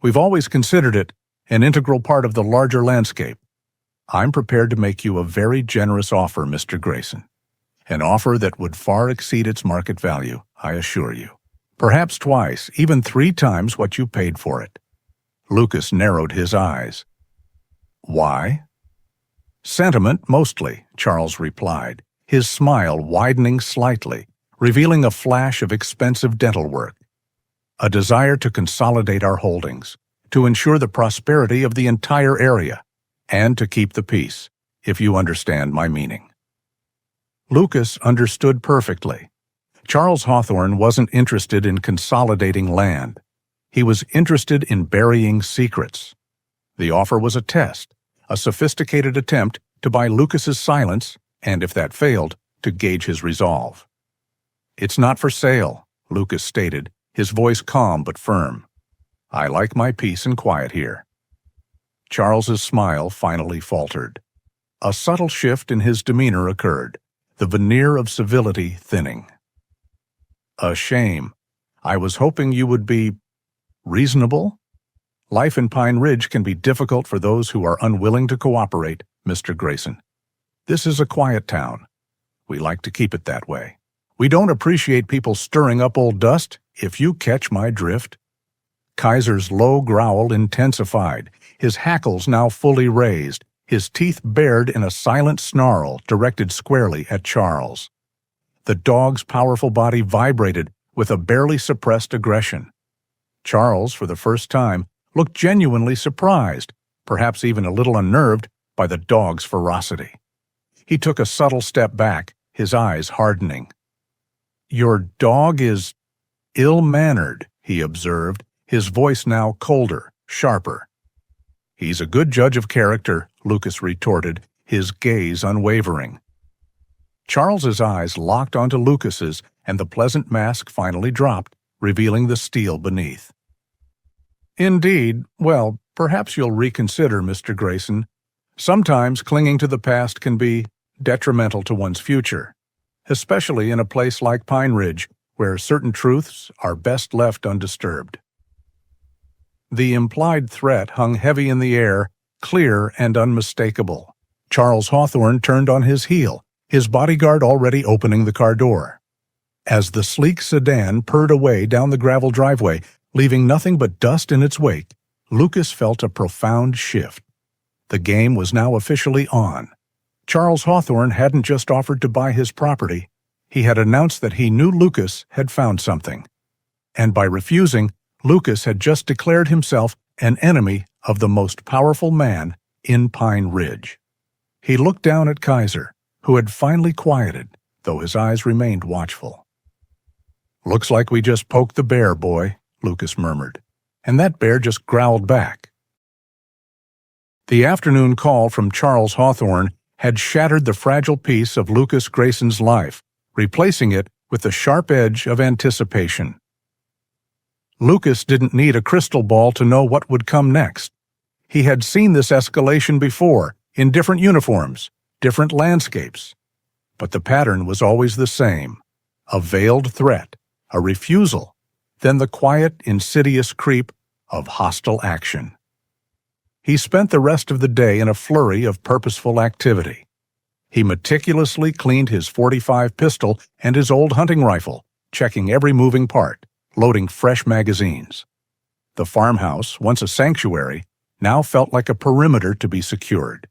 We've always considered it an integral part of the larger landscape. I'm prepared to make you a very generous offer, Mr. Grayson. An offer that would far exceed its market value, I assure you. Perhaps twice, even 3 times what you paid for it." Lucas narrowed his eyes. "Why?" "Sentiment, mostly," Charles replied, his smile widening slightly, revealing a flash of expensive dental work. "A desire to consolidate our holdings, to ensure the prosperity of the entire area, and to keep the peace, if you understand my meaning." Lucas understood perfectly. Charles Hawthorne wasn't interested in consolidating land. He was interested in burying secrets. The offer was a test, a sophisticated attempt to buy Lucas's silence, and if that failed, to gauge his resolve. "It's not for sale," Lucas stated, his voice calm but firm. "I like my peace and quiet here." Charles's smile finally faltered. A subtle shift in his demeanor occurred, the veneer of civility thinning. "A shame. I was hoping you would be reasonable. Life in Pine Ridge can be difficult for those who are unwilling to cooperate, Mr. Grayson. This is a quiet town. We like to keep it that way. We don't appreciate people stirring up old dust, if you catch my drift." Kaiser's low growl intensified, his hackles now fully raised, his teeth bared in a silent snarl directed squarely at Charles. The dog's powerful body vibrated with a barely suppressed aggression. Charles, for the first time, looked genuinely surprised, perhaps even a little unnerved, by the dog's ferocity. He took a subtle step back, his eyes hardening. "Your dog is ill-mannered," he observed, his voice now colder, sharper. "He's a good judge of character," Lucas retorted, his gaze unwavering. Charles's eyes locked onto Lucas's, and the pleasant mask finally dropped, revealing the steel beneath. "Indeed, well, perhaps you'll reconsider, Mr. Grayson. Sometimes clinging to the past can be detrimental to one's future, especially in a place like Pine Ridge, where certain truths are best left undisturbed." The implied threat hung heavy in the air, clear and unmistakable. Charles Hawthorne turned on his heel, his bodyguard already opening the car door. As the sleek sedan purred away down the gravel driveway, leaving nothing but dust in its wake, Lucas felt a profound shift. The game was now officially on. Charles Hawthorne hadn't just offered to buy his property. He had announced that he knew Lucas had found something. And by refusing, Lucas had just declared himself an enemy of the most powerful man in Pine Ridge. He looked down at Kaiser, who had finally quieted, though his eyes remained watchful. "Looks like we just poked the bear, boy," Lucas murmured, and that bear just growled back. The afternoon call from Charles Hawthorne had shattered the fragile piece of Lucas Grayson's life, replacing it with the sharp edge of anticipation. Lucas didn't need a crystal ball to know what would come next. He had seen this escalation before, in different uniforms, different landscapes. But the pattern was always the same: a veiled threat, a refusal, then the quiet, insidious creep of hostile action. He spent the rest of the day in a flurry of purposeful activity. He meticulously cleaned his .45 pistol and his old hunting rifle, checking every moving part, loading fresh magazines. The farmhouse, once a sanctuary, now felt like a perimeter to be secured.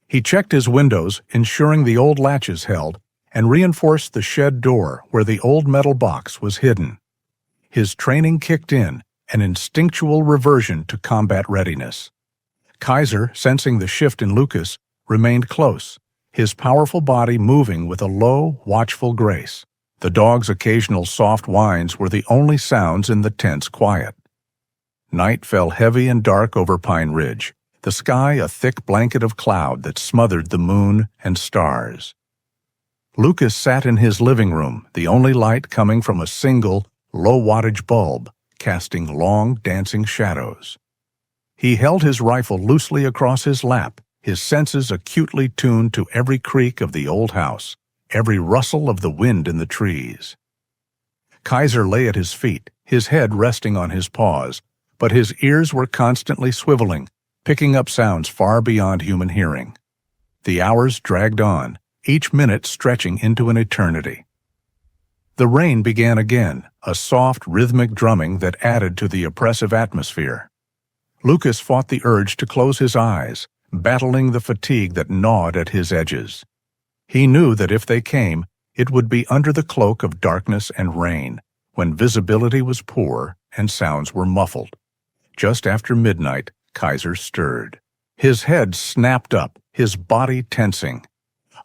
He checked his windows, ensuring the old latches held, and reinforced the shed door where the old metal box was hidden. His training kicked in, an instinctual reversion to combat readiness. Kaiser, sensing the shift in Lucas, remained close, his powerful body moving with a low, watchful grace. The dog's occasional soft whines were the only sounds in the tense quiet. Night fell heavy and dark over Pine Ridge, the sky a thick blanket of cloud that smothered the moon and stars. Lucas sat in his living room, the only light coming from a single, low-wattage bulb, casting long, dancing shadows. He held his rifle loosely across his lap, his senses acutely tuned to every creak of the old house, every rustle of the wind in the trees. Kaiser lay at his feet, his head resting on his paws, but his ears were constantly swiveling, picking up sounds far beyond human hearing. The hours dragged on, each minute stretching into an eternity. The rain began again, a soft, rhythmic drumming that added to the oppressive atmosphere. Lucas fought the urge to close his eyes, battling the fatigue that gnawed at his edges. He knew that if they came, it would be under the cloak of darkness and rain, when visibility was poor and sounds were muffled. Just after midnight, Kaiser stirred. His head snapped up, his body tensing.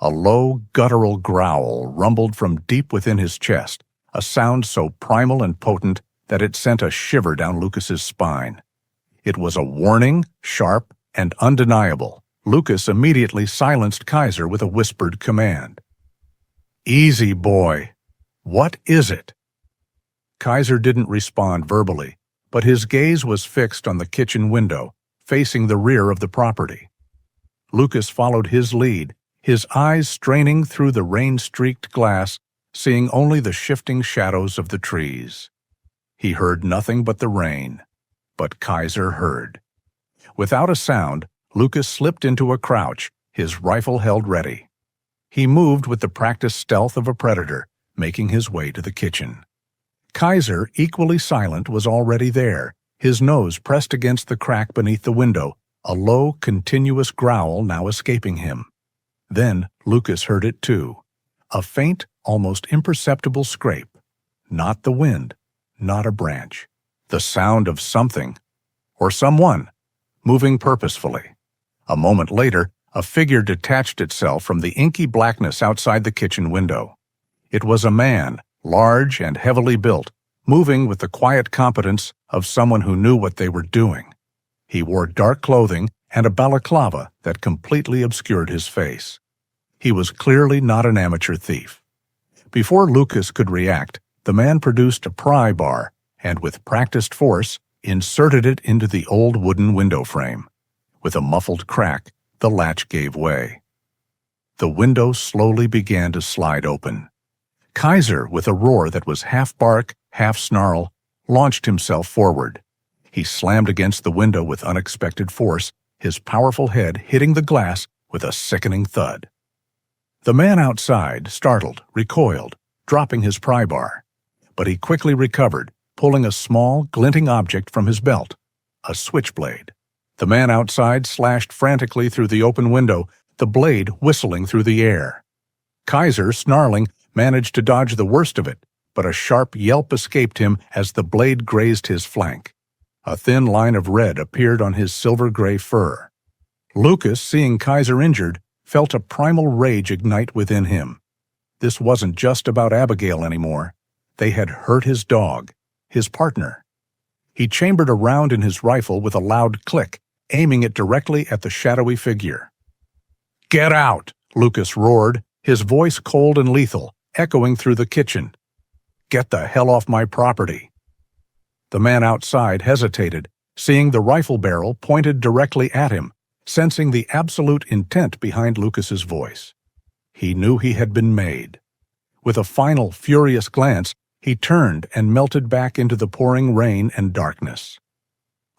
A low, guttural growl rumbled from deep within his chest, a sound so primal and potent that it sent a shiver down Lucas's spine. It was a warning, sharp and undeniable. Lucas immediately silenced Kaiser with a whispered command. "Easy, boy. What is it?" Kaiser didn't respond verbally, but his gaze was fixed on the kitchen window, facing the rear of the property. Lucas followed his lead, his eyes straining through the rain-streaked glass, seeing only the shifting shadows of the trees. He heard nothing but the rain, but Kaiser heard. Without a sound, Lucas slipped into a crouch, his rifle held ready. He moved with the practiced stealth of a predator, making his way to the kitchen. Kaiser, equally silent, was already there, his nose pressed against the crack beneath the window, a low, continuous growl now escaping him. Then Lucas heard it too, a faint, almost imperceptible scrape. Not the wind, not a branch. The sound of something, or someone, moving purposefully. A moment later, A figure detached itself from the inky blackness outside the kitchen window. It was a man, large and heavily built, moving with the quiet competence of someone who knew what they were doing. He wore dark clothing and a balaclava that completely obscured his face. He was clearly not an amateur thief. Before Lucas could react, the man produced a pry bar and, with practiced force, inserted it into the old wooden window frame. With a muffled crack, the latch gave way. The window slowly began to slide open. Kaiser, with a roar that was half bark, half snarl, launched himself forward. He slammed against the window with unexpected force, his powerful head hitting the glass with a sickening thud. The man outside, startled, recoiled, dropping his pry bar. But he quickly recovered, pulling a small, glinting object from his belt, a switchblade. The man outside slashed frantically through the open window, the blade whistling through the air. Kaiser, snarling, managed to dodge the worst of it, but a sharp yelp escaped him as the blade grazed his flank. A thin line of red appeared on his silver-gray fur. Lucas, seeing Kaiser injured, felt a primal rage ignite within him. This wasn't just about Abigail anymore. They had hurt his dog, his partner. He chambered a round in his rifle with a loud click, aiming it directly at the shadowy figure. "Get out!" Lucas roared, his voice cold and lethal, echoing through the kitchen. "Get the hell off my property!" The man outside hesitated, seeing the rifle barrel pointed directly at him, sensing the absolute intent behind Lucas's voice. He knew he had been made. With a final, furious glance, he turned and melted back into the pouring rain and darkness.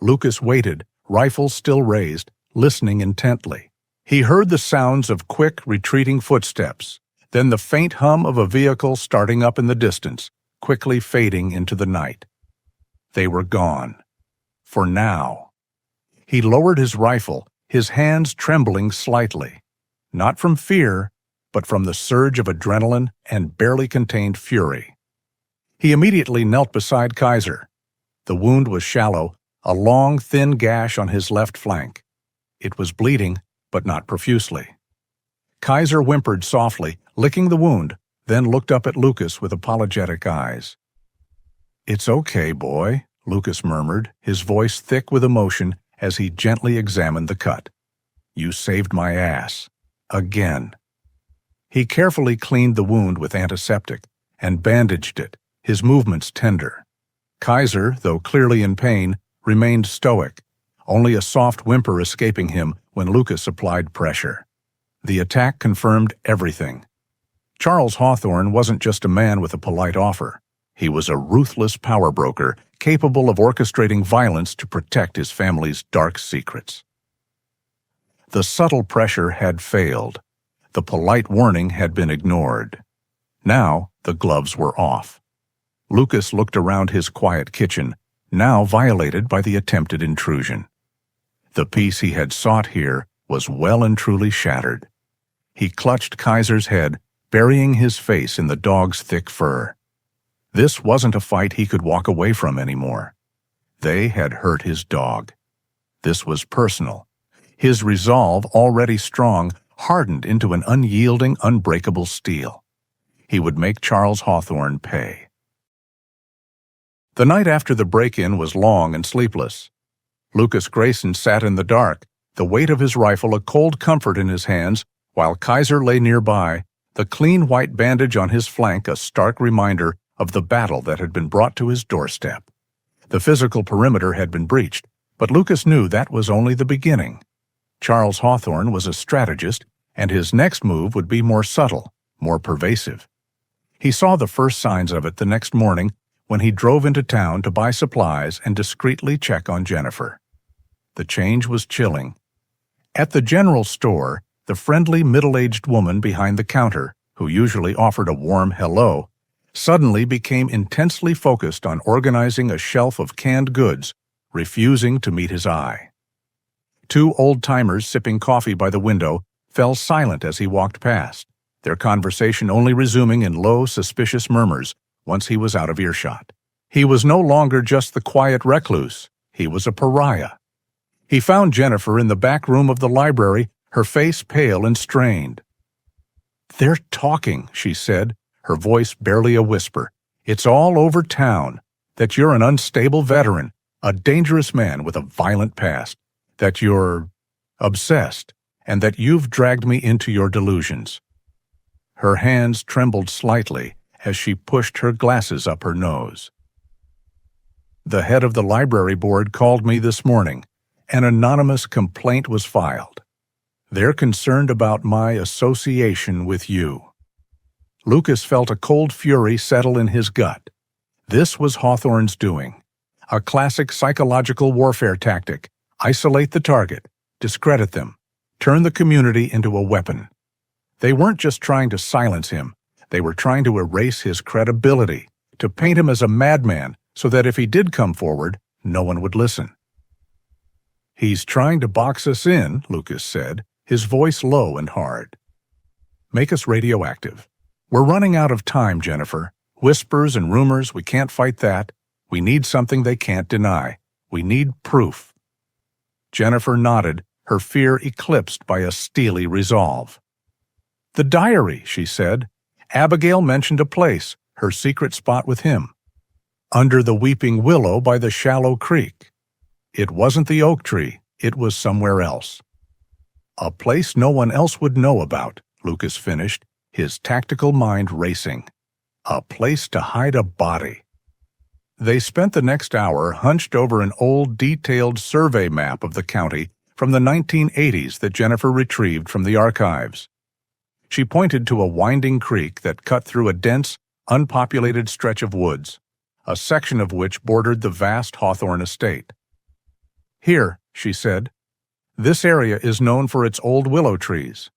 Lucas waited, rifle still raised, listening intently. He heard the sounds of quick, retreating footsteps, then the faint hum of a vehicle starting up in the distance, quickly fading into the night. They were gone. For now. He lowered his rifle, his hands trembling slightly, not from fear, but from the surge of adrenaline and barely contained fury. He immediately knelt beside Kaiser. The wound was shallow, a long, thin gash on his left flank. It was bleeding, but not profusely. Kaiser whimpered softly, licking the wound, then looked up at Lucas with apologetic eyes. "It's okay, boy," Lucas murmured, his voice thick with emotion as he gently examined the cut. "You saved my ass. Again." He carefully cleaned the wound with antiseptic and bandaged it, his movements tender. Kaiser, though clearly in pain, remained stoic, only a soft whimper escaping him when Lucas applied pressure. The attack confirmed everything. Charles Hawthorne wasn't just a man with a polite offer. He was a ruthless power broker capable of orchestrating violence to protect his family's dark secrets. The subtle pressure had failed. The polite warning had been ignored. Now the gloves were off. Lucas looked around his quiet kitchen, now violated by the attempted intrusion. The peace he had sought here was well and truly shattered. He clutched Kaiser's head, burying his face in the dog's thick fur. This wasn't a fight he could walk away from anymore. They had hurt his dog. This was personal. His resolve, already strong, hardened into an unyielding, unbreakable steel. He would make Charles Hawthorne pay. The night after the break-in was long and sleepless. Lucas Grayson sat in the dark, the weight of his rifle a cold comfort in his hands, while Kaiser lay nearby, the clean white bandage on his flank a stark reminder of the battle that had been brought to his doorstep. The physical perimeter had been breached, but Lucas knew that was only the beginning. Charles Hawthorne was a strategist, and his next move would be more subtle, more pervasive. He saw the first signs of it the next morning when he drove into town to buy supplies and discreetly check on Jennifer. The change was chilling. At the general store, the friendly middle-aged woman behind the counter, who usually offered a warm hello, suddenly became intensely focused on organizing a shelf of canned goods, refusing to meet his eye. Two old-timers sipping coffee by the window fell silent as he walked past, their conversation only resuming in low, suspicious murmurs once he was out of earshot. He was no longer just the quiet recluse. He was a pariah. He found Jennifer in the back room of the library, her face pale and strained. "They're talking," she said, her voice barely a whisper. "It's all over town. That you're an unstable veteran, a dangerous man with a violent past. That you're obsessed, and that you've dragged me into your delusions." Her hands trembled slightly as she pushed her glasses up her nose. "The head of the library board called me this morning. An anonymous complaint was filed. They're concerned about my association with you." Lucas felt a cold fury settle in his gut. This was Hawthorne's doing. A classic psychological warfare tactic: isolate the target, discredit them, turn the community into a weapon. They weren't just trying to silence him, they were trying to erase his credibility, to paint him as a madman so that if he did come forward, no one would listen. "He's trying to box us in," Lucas said, his voice low and hard. "Make us radioactive. We're running out of time, Jennifer. Whispers and rumors, we can't fight that. We need something they can't deny. We need proof." Jennifer nodded, her fear eclipsed by a steely resolve. "The diary," she said. "Abigail mentioned a place, her secret spot with him. Under the weeping willow by the shallow creek. It wasn't the oak tree, it was somewhere else." "A place no one else would know about," Lucas finished, his tactical mind racing. "A place to hide a body." They spent the next hour hunched over an old detailed survey map of the county from the 1980s that Jennifer retrieved from the archives. She pointed to a winding creek that cut through a dense, unpopulated stretch of woods, a section of which bordered the vast Hawthorne estate. "Here," she said. "This area is known for its old willow trees."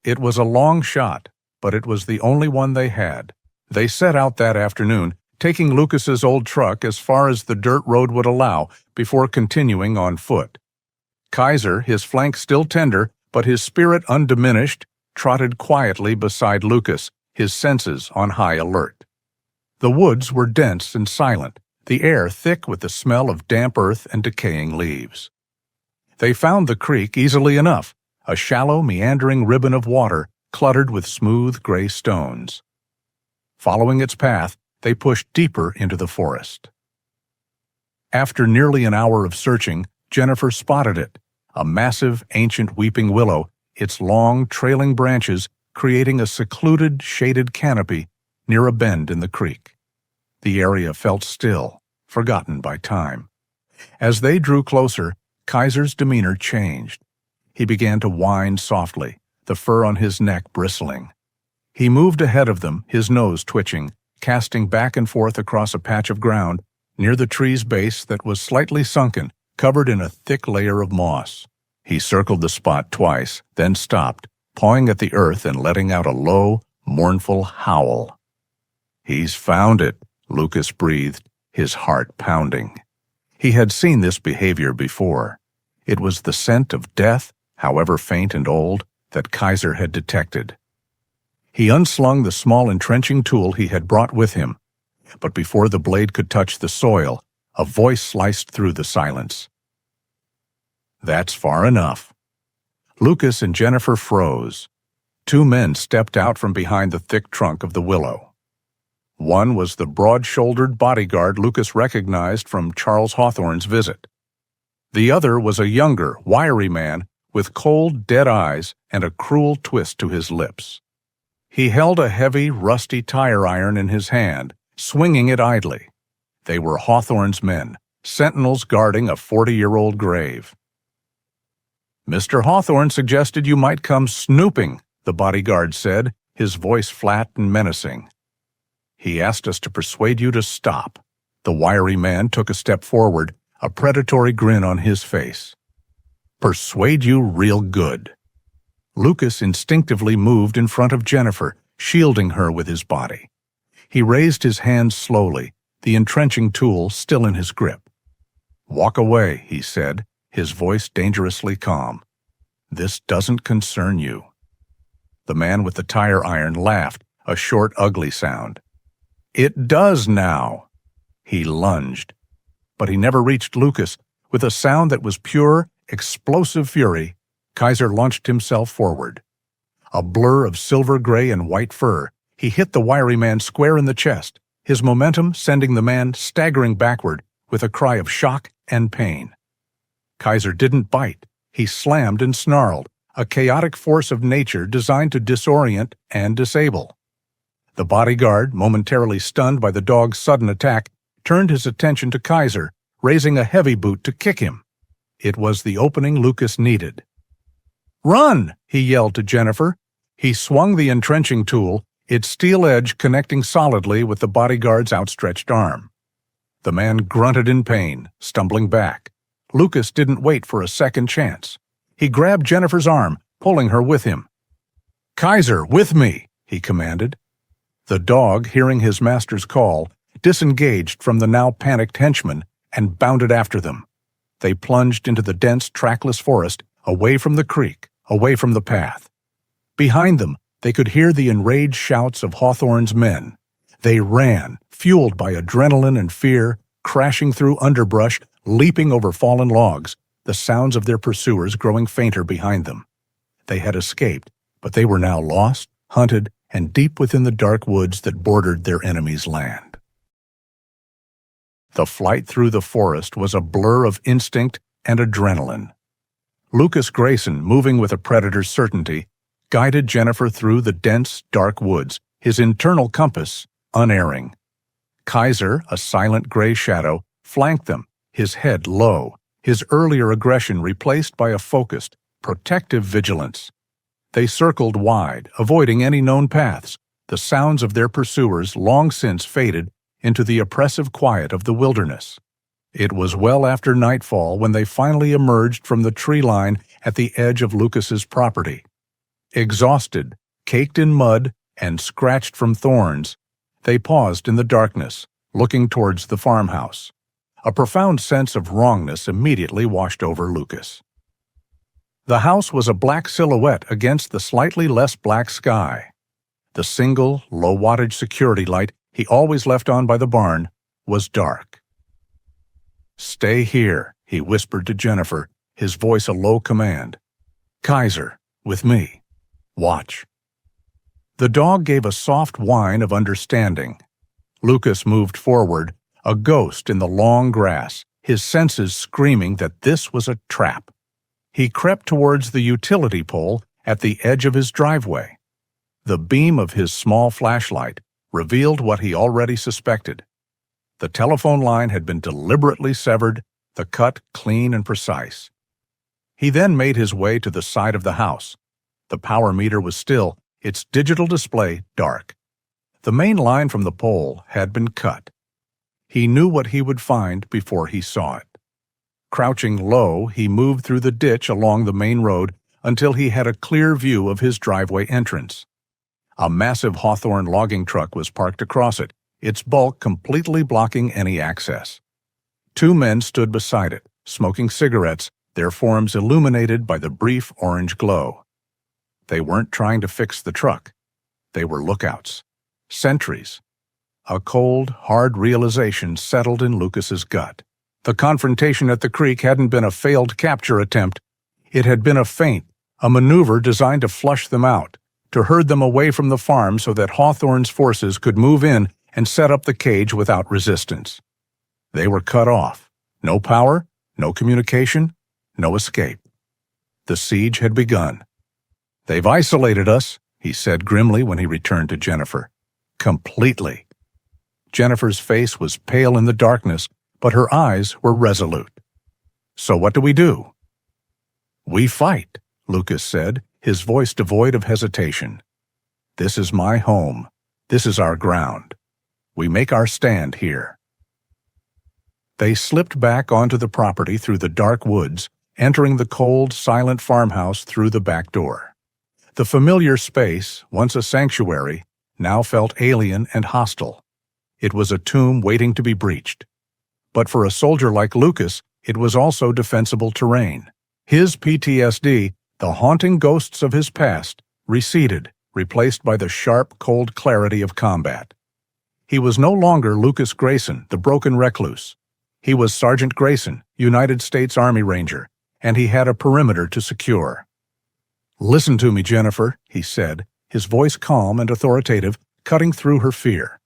It was a long shot, but it was the only one they had. They set out that afternoon, taking Lucas's old truck as far as the dirt road would allow before continuing on foot. Kaiser, his flank still tender, but his spirit undiminished, trotted quietly beside Lucas, his senses on high alert. The woods were dense and silent, the air thick with the smell of damp earth and decaying leaves. They found the creek easily enough, a shallow, meandering ribbon of water cluttered with smooth gray stones. Following its path, they pushed deeper into the forest. After nearly an hour of searching, Jennifer spotted it, a massive, ancient weeping willow, its long, trailing branches creating a secluded, shaded canopy near a bend in the creek. The area felt still, forgotten by time. As they drew closer, Kaiser's demeanor changed. He began to whine softly, the fur on his neck bristling. He moved ahead of them, his nose twitching, casting back and forth across a patch of ground near the tree's base that was slightly sunken, covered in a thick layer of moss. He circled the spot twice, then stopped, pawing at the earth and letting out a low, mournful howl. "He's found it," Lucas breathed, his heart pounding. He had seen this behavior before. It was the scent of death, however faint and old, that Kaiser had detected. He unslung the small entrenching tool he had brought with him, but before the blade could touch the soil, a voice sliced through the silence. "That's far enough." Lucas and Jennifer froze. Two men stepped out from behind the thick trunk of the willow. One was the broad-shouldered bodyguard Lucas recognized from Charles Hawthorne's visit. The other was a younger, wiry man with cold, dead eyes and a cruel twist to his lips. He held a heavy, rusty tire iron in his hand, swinging it idly. They were Hawthorne's men, sentinels guarding a 40-year-old grave. "Mr. Hawthorne suggested you might come snooping," the bodyguard said, his voice flat and menacing. "He asked us to persuade you to stop." The wiry man took a step forward, a predatory grin on his face. "Persuade you real good." Lucas instinctively moved in front of Jennifer, shielding her with his body. He raised his hands slowly, the entrenching tool still in his grip. "Walk away," he said, his voice dangerously calm. "This doesn't concern you." The man with the tire iron laughed, a short, ugly sound. "It does now." He lunged, but he never reached Lucas. With a sound that was pure, explosive fury, Kaiser launched himself forward. A blur of silver gray and white fur, he hit the wiry man square in the chest, his momentum sending the man staggering backward with a cry of shock and pain. Kaiser didn't bite. He slammed and snarled, a chaotic force of nature designed to disorient and disable. The bodyguard, momentarily stunned by the dog's sudden attack, turned his attention to Kaiser, raising a heavy boot to kick him. It was the opening Lucas needed. "Run!" he yelled to Jennifer. He swung the entrenching tool, its steel edge connecting solidly with the bodyguard's outstretched arm. The man grunted in pain, stumbling back. Lucas didn't wait for a second chance. He grabbed Jennifer's arm, pulling her with him. "Kaiser, with me!" he commanded. The dog, hearing his master's call, disengaged from the now panicked henchmen and bounded after them. They plunged into the dense, trackless forest, away from the creek, away from the path. Behind them, they could hear the enraged shouts of Hawthorne's men. They ran, fueled by adrenaline and fear, crashing through underbrush, leaping over fallen logs, the sounds of their pursuers growing fainter behind them. They had escaped, but they were now lost, hunted, and deep within the dark woods that bordered their enemy's land. The flight through the forest was a blur of instinct and adrenaline. Lucas Grayson, moving with a predator's certainty, guided Jennifer through the dense, dark woods, his internal compass unerring. Kaiser, a silent gray shadow, flanked them, his head low, his earlier aggression replaced by a focused, protective vigilance. They circled wide, avoiding any known paths, the sounds of their pursuers long since faded into the oppressive quiet of the wilderness. It was well after nightfall when they finally emerged from the tree line at the edge of Lucas's property. Exhausted, caked in mud, and scratched from thorns, they paused in the darkness, looking towards the farmhouse. A profound sense of wrongness immediately washed over Lucas. The house was a black silhouette against the slightly less black sky. The single, low-wattage security light he always left on by the barn was dark. "Stay here," he whispered to Jennifer, his voice a low command. "Kaiser, with me. Watch." The dog gave a soft whine of understanding. Lucas moved forward, a ghost in the long grass, his senses screaming that this was a trap. He crept towards the utility pole at the edge of his driveway. The beam of his small flashlight revealed what he already suspected. The telephone line had been deliberately severed, the cut clean and precise. He then made his way to the side of the house. The power meter was still, its digital display dark. The main line from the pole had been cut. He knew what he would find before he saw it. Crouching low, he moved through the ditch along the main road until he had a clear view of his driveway entrance. A massive Hawthorne logging truck was parked across it, its bulk completely blocking any access. Two men stood beside it, smoking cigarettes, their forms illuminated by the brief orange glow. They weren't trying to fix the truck. They were lookouts, sentries. A cold, hard realization settled in Lucas's gut. The confrontation at the creek hadn't been a failed capture attempt. It had been a feint, a maneuver designed to flush them out, to herd them away from the farm so that Hawthorne's forces could move in and set up the cage without resistance. They were cut off. No power, no communication, no escape. The siege had begun. "They've isolated us," he said grimly when he returned to Jennifer. "Completely." Jennifer's face was pale in the darkness, but her eyes were resolute. "So what do we do?" "We fight," Lucas said, his voice devoid of hesitation. "This is my home. This is our ground. We make our stand here." They slipped back onto the property through the dark woods, entering the cold, silent farmhouse through the back door. The familiar space, once a sanctuary, now felt alien and hostile. It was a tomb waiting to be breached. But for a soldier like Lucas, it was also defensible terrain. His PTSD, the haunting ghosts of his past, receded, replaced by the sharp, cold clarity of combat. He was no longer Lucas Grayson, the broken recluse. He was Sergeant Grayson, United States Army Ranger, and he had a perimeter to secure. "Listen to me, Jennifer," he said, his voice calm and authoritative, cutting through her fear.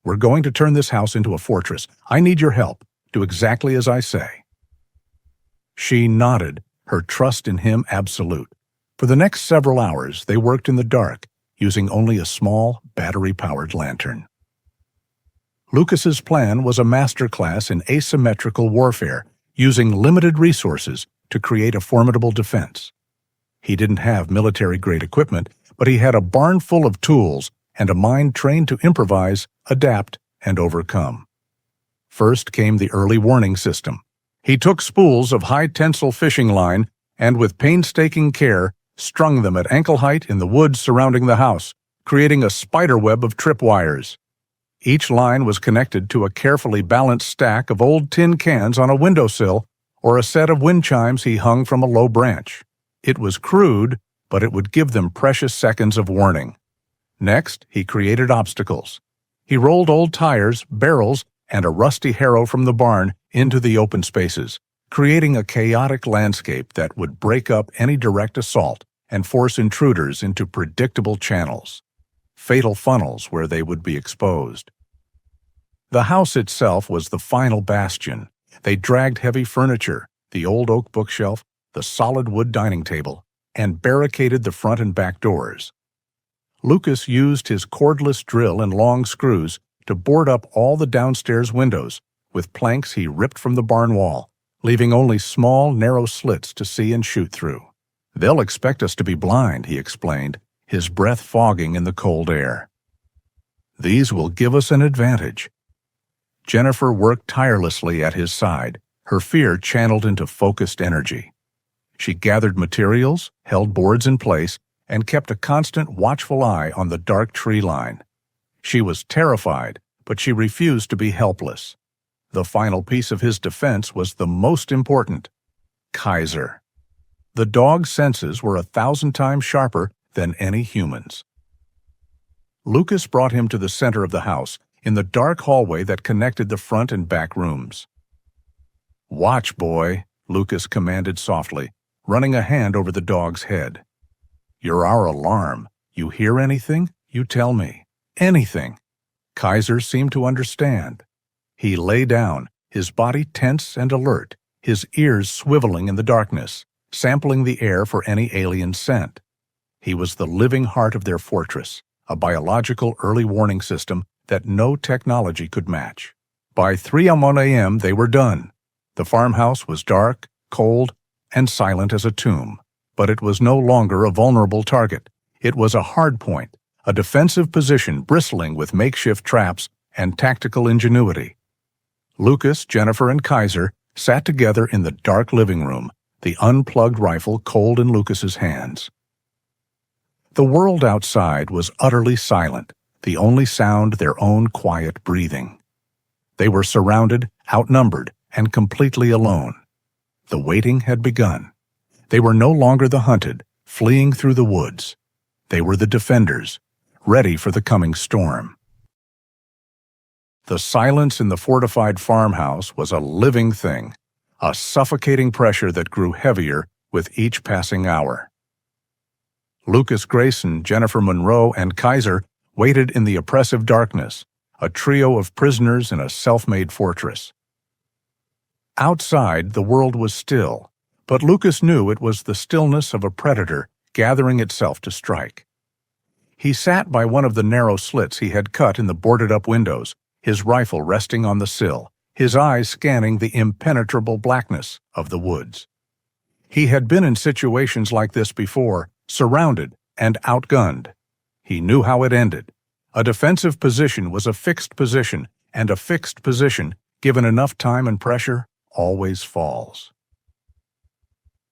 "We're going to turn this house into a fortress. I need your help. Do exactly as I say." She nodded, her trust in him absolute. For the next several hours, they worked in the dark, using only a small, battery-powered lantern. Lucas's plan was a masterclass in asymmetrical warfare, using limited resources to create a formidable defense. He didn't have military-grade equipment, but he had a barn full of tools and a mind trained to improvise, adapt, and overcome. First came the early warning system. He took spools of high-tensile fishing line and, with painstaking care, strung them at ankle height in the woods surrounding the house, creating a spiderweb of tripwires. Each line was connected to a carefully balanced stack of old tin cans on a windowsill or a set of wind chimes he hung from a low branch. It was crude, but it would give them precious seconds of warning. Next, he created obstacles. He rolled old tires, barrels, and a rusty harrow from the barn into the open spaces, creating a chaotic landscape that would break up any direct assault and force intruders into predictable channels, fatal funnels where they would be exposed. The house itself was the final bastion. They dragged heavy furniture, the old oak bookshelf, the solid wood dining table, and barricaded the front and back doors. Lucas used his cordless drill and long screws to board up all the downstairs windows. With planks he ripped from the barn wall, leaving only small, narrow slits to see and shoot through. "They'll expect us to be blind," he explained, his breath fogging in the cold air. "These will give us an advantage." Jennifer worked tirelessly at his side, her fear channeled into focused energy. She gathered materials, held boards in place, and kept a constant watchful eye on the dark tree line. She was terrified, but she refused to be helpless. The final piece of his defense was the most important: Kaiser. The dog's senses were 1,000 times sharper than any human's. Lucas brought him to the center of the house, in the dark hallway that connected the front and back rooms. "Watch, boy," Lucas commanded softly, running a hand over the dog's head. "You're our alarm. You hear anything, you tell me. Anything." Kaiser seemed to understand. He lay down, his body tense and alert, his ears swiveling in the darkness, sampling the air for any alien scent. He was the living heart of their fortress, a biological early warning system that no technology could match. By 3 a.m. they were done. The farmhouse was dark, cold, and silent as a tomb. But it was no longer a vulnerable target. It was a hard point, a defensive position bristling with makeshift traps and tactical ingenuity. Lucas, Jennifer, and Kaiser sat together in the dark living room, the unplugged rifle cold in Lucas's hands. The world outside was utterly silent, the only sound their own quiet breathing. They were surrounded, outnumbered, and completely alone. The waiting had begun. They were no longer the hunted, fleeing through the woods. They were the defenders, ready for the coming storm. The silence in the fortified farmhouse was a living thing, a suffocating pressure that grew heavier with each passing hour. Lucas Grayson, Jennifer Monroe, and Kaiser waited in the oppressive darkness, a trio of prisoners in a self-made fortress. Outside, the world was still, but Lucas knew it was the stillness of a predator gathering itself to strike. He sat by one of the narrow slits he had cut in the boarded-up windows, his rifle resting on the sill, his eyes scanning the impenetrable blackness of the woods. He had been in situations like this before, surrounded and outgunned. He knew how it ended. A defensive position was a fixed position, and a fixed position, given enough time and pressure, always falls.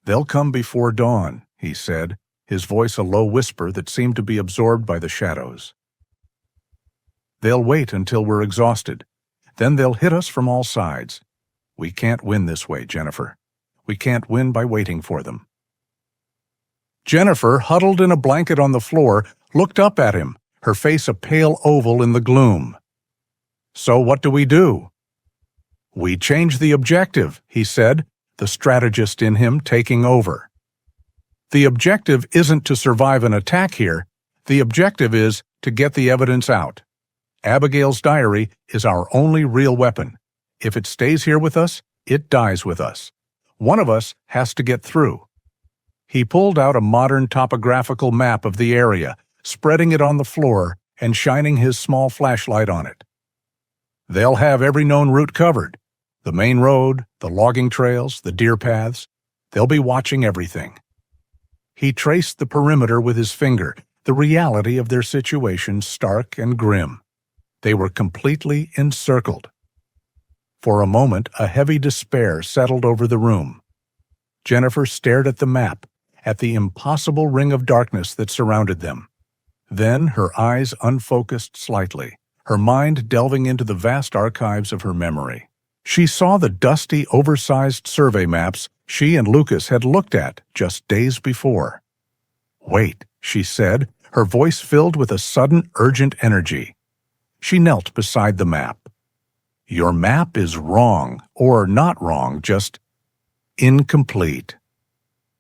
"They'll come before dawn," he said, his voice a low whisper that seemed to be absorbed by the shadows. "They'll wait until we're exhausted. Then they'll hit us from all sides. We can't win this way, Jennifer. We can't win by waiting for them." Jennifer, huddled in a blanket on the floor, looked up at him, her face a pale oval in the gloom. "So what do we do?" "We change the objective," he said, the strategist in him taking over. The objective isn't to survive an attack here. The objective is to get the evidence out. Abigail's diary is our only real weapon. If it stays here with us, it dies with us. One of us has to get through." He pulled out a modern topographical map of the area, spreading it on the floor and shining his small flashlight on it. "They'll have every known route covered. The main road, the logging trails, the deer paths. They'll be watching everything." He traced the perimeter with his finger, the reality of their situation stark and grim. They were completely encircled. For a moment, a heavy despair settled over the room. Jennifer stared at the map, at the impossible ring of darkness that surrounded them. Then her eyes unfocused slightly, her mind delving into the vast archives of her memory. She saw the dusty, oversized survey maps she and Lucas had looked at just days before. "Wait," she said, her voice filled with a sudden, urgent energy. She knelt beside the map. "Your map is wrong, or not wrong, just incomplete."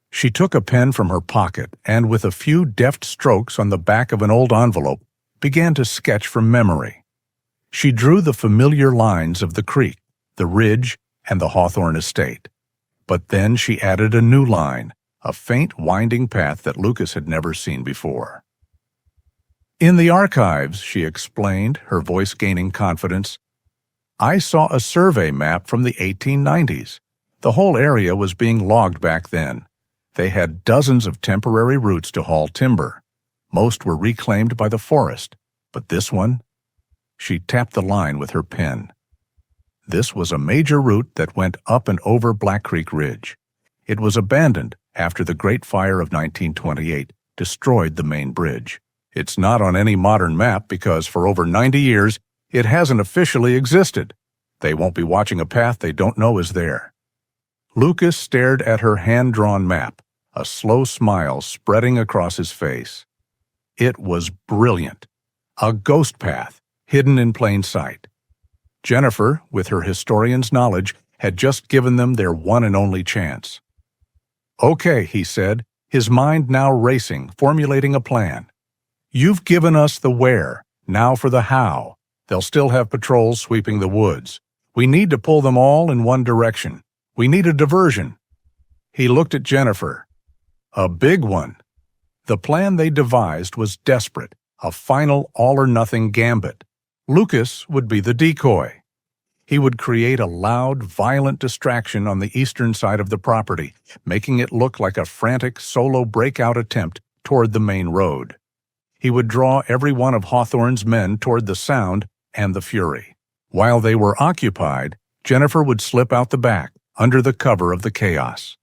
She took a pen from her pocket and, with a few deft strokes on the back of an old envelope, began to sketch from memory. She drew the familiar lines of the creek, the ridge, and the Hawthorne estate. But then she added a new line, a faint winding path that Lucas had never seen before. "In the archives," she explained, her voice gaining confidence, "I saw a survey map from the 1890s. The whole area was being logged back then. They had dozens of temporary routes to haul timber. Most were reclaimed by the forest, but this one—" She tapped the line with her pen. This was a major route that went up and over Black Creek Ridge. It was abandoned after the Great Fire of 1928 destroyed the main bridge. It's not on any modern map because for over 90 years it hasn't officially existed. They won't be watching a path they don't know is there. Lucas stared at her hand-drawn map, a slow smile spreading across his face. It was brilliant. A ghost path, hidden in plain sight. Jennifer, with her historian's knowledge, had just given them their one and only chance. "Okay," he said, his mind now racing, formulating a plan. "You've given us the where, now for the how. They'll still have patrols sweeping the woods. We need to pull them all in one direction. We need a diversion." He looked at Jennifer. "A big one." The plan they devised was desperate, a final all-or-nothing gambit. Lucas would be the decoy. He would create a loud, violent distraction on the eastern side of the property, making it look like a frantic solo breakout attempt toward the main road. He would draw every one of Hawthorne's men toward the sound and the fury. While they were occupied, Jennifer would slip out the back, under the cover of the chaos.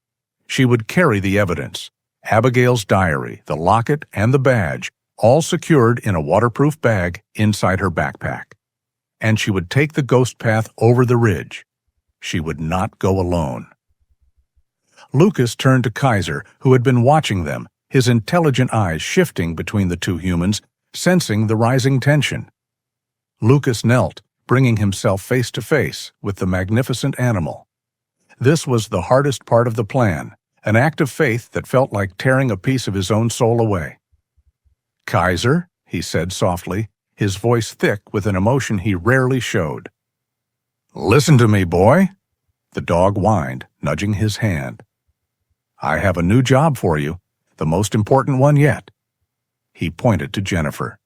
She would carry the evidence, Abigail's diary, the locket, and the badge, all secured in a waterproof bag inside her backpack. And she would take the ghost path over the ridge. She would not go alone. Lucas turned to Kaiser, who had been watching them, his intelligent eyes shifting between the two humans, sensing the rising tension. Lucas knelt, bringing himself face to face with the magnificent animal. This was the hardest part of the plan, an act of faith that felt like tearing a piece of his own soul away. "Kaiser," he said softly, his voice thick with an emotion he rarely showed. "Listen to me, boy," the dog whined, nudging his hand. "I have a new job for you, the most important one yet." He pointed to Jennifer.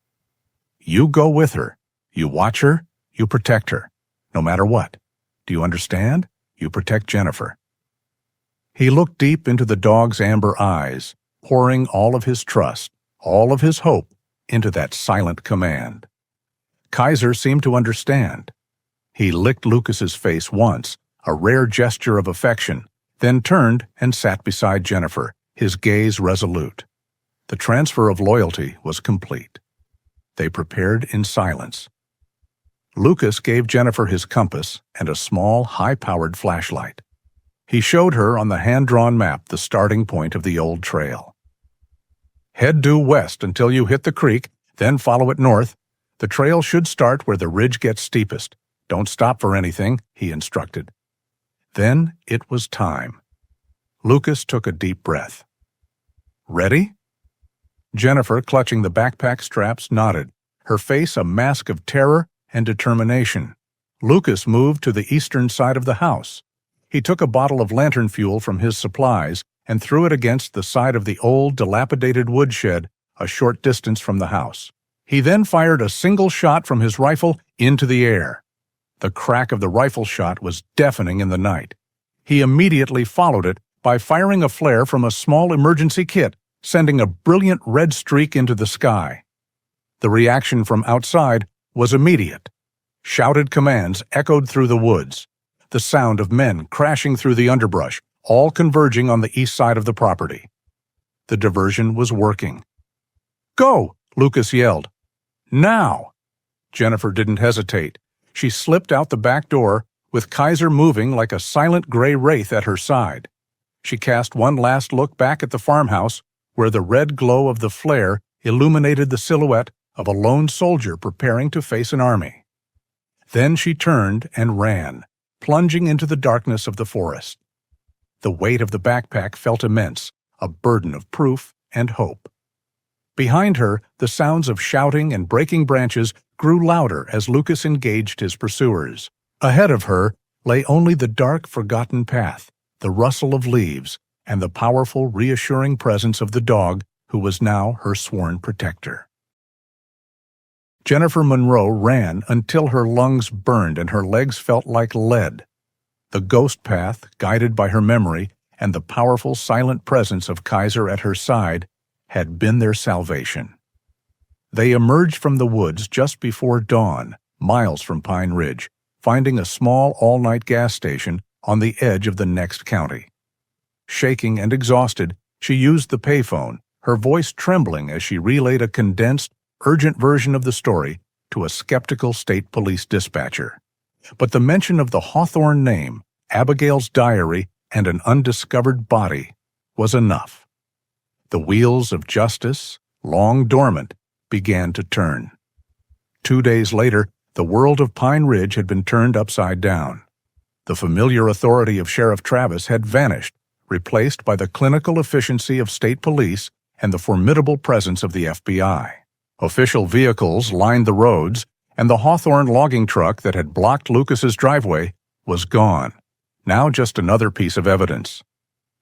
"You go with her. You watch her. You protect her. No matter what. Do you understand? You protect Jennifer." He looked deep into the dog's amber eyes, pouring all of his trust, all of his hope, into that silent command. Kaiser seemed to understand. He licked Lucas's face once, a rare gesture of affection, then turned and sat beside Jennifer, his gaze resolute. The transfer of loyalty was complete. They prepared in silence. Lucas gave Jennifer his compass and a small, high-powered flashlight. He showed her on the hand-drawn map the starting point of the old trail. "Head due west until you hit the creek, then follow it north. The trail should start where the ridge gets steepest. Don't stop for anything," he instructed. Then it was time. Lucas took a deep breath. Ready?" Jennifer, clutching the backpack straps, nodded, her face a mask of terror and determination. Lucas moved to the eastern side of the house. He took a bottle of lantern fuel from his supplies and threw it against the side of the old, dilapidated woodshed a short distance from the house. He then fired a single shot from his rifle into the air. The crack of the rifle shot was deafening in the night. He immediately followed it by firing a flare from a small emergency kit, sending a brilliant red streak into the sky. The reaction from outside was immediate. Shouted commands echoed through the woods, the sound of men crashing through the underbrush, all converging on the east side of the property. The diversion was working. "Go!" Lucas yelled. "Now!" Jennifer didn't hesitate. She slipped out the back door, with Kaiser moving like a silent gray wraith at her side. She cast one last look back at the farmhouse, where the red glow of the flare illuminated the silhouette of a lone soldier preparing to face an army. Then she turned and ran, plunging into the darkness of the forest. The weight of the backpack felt immense, a burden of proof and hope. Behind her, the sounds of shouting and breaking branches grew louder as Lucas engaged his pursuers. Ahead of her lay only the dark, forgotten path, the rustle of leaves, and the powerful, reassuring presence of the dog who was now her sworn protector. Jennifer Monroe ran until her lungs burned and her legs felt like lead. The ghost path, guided by her memory, and the powerful, silent presence of Kaiser at her side, had been their salvation. They emerged from the woods just before dawn, miles from Pine Ridge, finding a small all-night gas station on the edge of the next county. Shaking and exhausted, she used the payphone, her voice trembling as she relayed a condensed, urgent version of the story to a skeptical state police dispatcher. But the mention of the Hawthorne name, Abigail's diary, and an undiscovered body was enough. The wheels of justice, long dormant, began to turn. 2 days later, the world of Pine Ridge had been turned upside down. The familiar authority of Sheriff Travis had vanished, replaced by the clinical efficiency of state police and the formidable presence of the FBI. Official vehicles lined the roads, and the Hawthorne logging truck that had blocked Lucas's driveway was gone, now just another piece of evidence.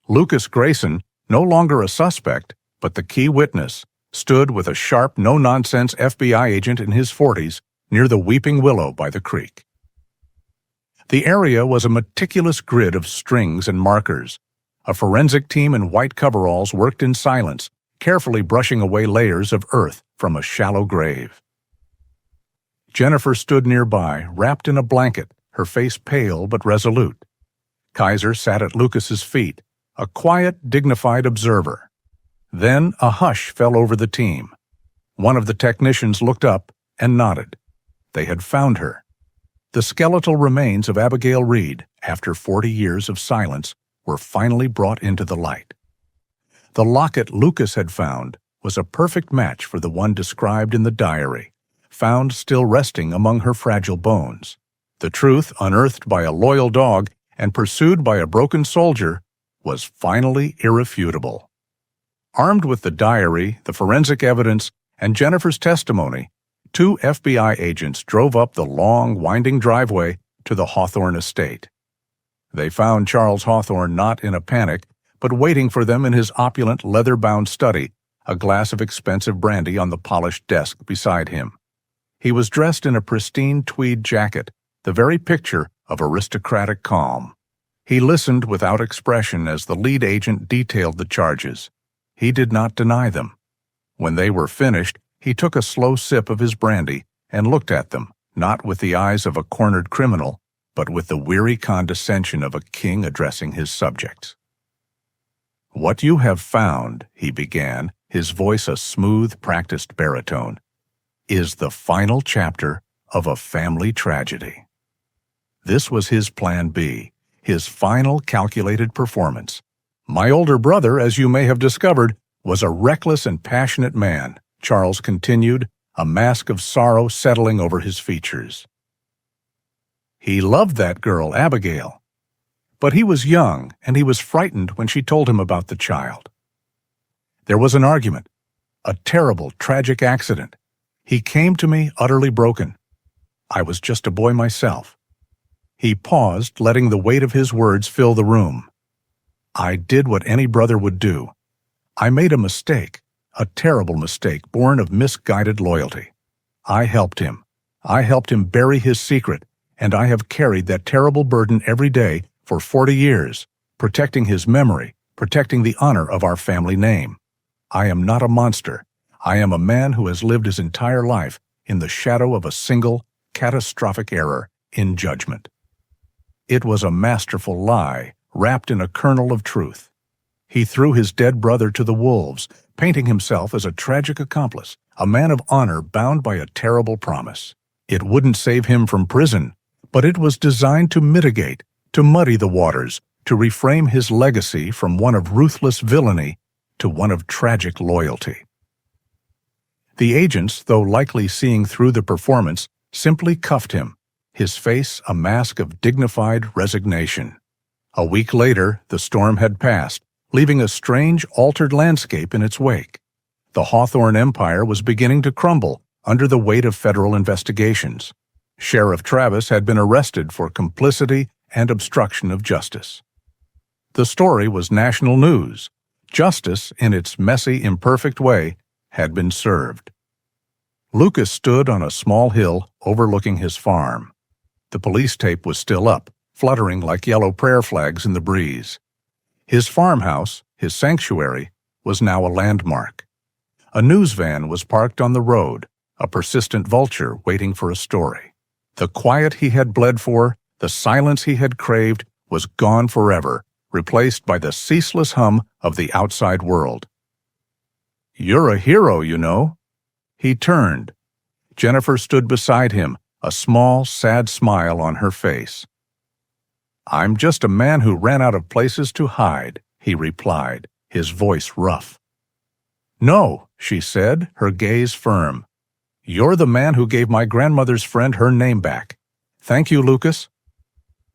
Lucas Grayson, no longer a suspect, but the key witness, stood with a sharp, no-nonsense FBI agent in his 40s near the Weeping Willow by the creek. The area was a meticulous grid of strings and markers. A forensic team in white coveralls worked in silence, carefully brushing away layers of earth from a shallow grave. Jennifer stood nearby, wrapped in a blanket, her face pale but resolute. Kaiser sat at Lucas's feet, a quiet, dignified observer. Then a hush fell over the team. One of the technicians looked up and nodded. They had found her. The skeletal remains of Abigail Reed, after 40 years of silence, were finally brought into the light. The locket Lucas had found was a perfect match for the one described in the diary, found still resting among her fragile bones. The truth, unearthed by a loyal dog and pursued by a broken soldier, was finally irrefutable. Armed with the diary, the forensic evidence, and Jennifer's testimony, 2 FBI agents drove up the long, winding driveway to the Hawthorne estate. They found Charles Hawthorne not in a panic, but waiting for them in his opulent, leather-bound study, a glass of expensive brandy on the polished desk beside him. He was dressed in a pristine tweed jacket, the very picture of aristocratic calm. He listened without expression as the lead agent detailed the charges. He did not deny them. When they were finished, he took a slow sip of his brandy and looked at them, not with the eyes of a cornered criminal, but with the weary condescension of a king addressing his subjects. "What you have found," he began, his voice a smooth, practiced baritone, "is the final chapter of a family tragedy." This was his plan B, his final calculated performance. "My older brother, as you may have discovered, was a reckless and passionate man," Charles continued, a mask of sorrow settling over his features. "He loved that girl, Abigail. But he was young, and he was frightened when she told him about the child. There was an argument, a terrible, tragic accident. He came to me utterly broken. I was just a boy myself. He paused, letting the weight of his words fill the room. I did what any brother would do. I made a mistake, a terrible mistake born of misguided loyalty. I helped him. I helped him bury his secret, and I have carried that terrible burden every day for 40 years, protecting his memory, protecting the honor of our family name. I am not a monster. I am a man who has lived his entire life in the shadow of a single, catastrophic error in judgment. It was a masterful lie wrapped in a kernel of truth. He threw his dead brother to the wolves, painting himself as a tragic accomplice, a man of honor bound by a terrible promise. It wouldn't save him from prison, but it was designed to mitigate, to muddy the waters, to reframe his legacy from one of ruthless villainy to one of tragic loyalty. The agents, though likely seeing through the performance, simply cuffed him, his face a mask of dignified resignation. A week later, the storm had passed, leaving a strange, altered landscape in its wake. The Hawthorne Empire was beginning to crumble under the weight of federal investigations. Sheriff Travis had been arrested for complicity and obstruction of justice. The story was national news. Justice, in its messy, imperfect way, had been served. Lucas stood on a small hill overlooking his farm. The police tape was still up, fluttering like yellow prayer flags in the breeze. His farmhouse, his sanctuary, was now a landmark. A news van was parked on the road, a persistent vulture waiting for a story. The quiet he had bled for, the silence he had craved, was gone forever, replaced by the ceaseless hum of the outside world. "You're a hero, you know." He turned. Jennifer stood beside him, a small, sad smile on her face. "I'm just a man who ran out of places to hide," he replied, his voice rough. "No," she said, her gaze firm. "You're the man who gave my grandmother's friend her name back. Thank you, Lucas."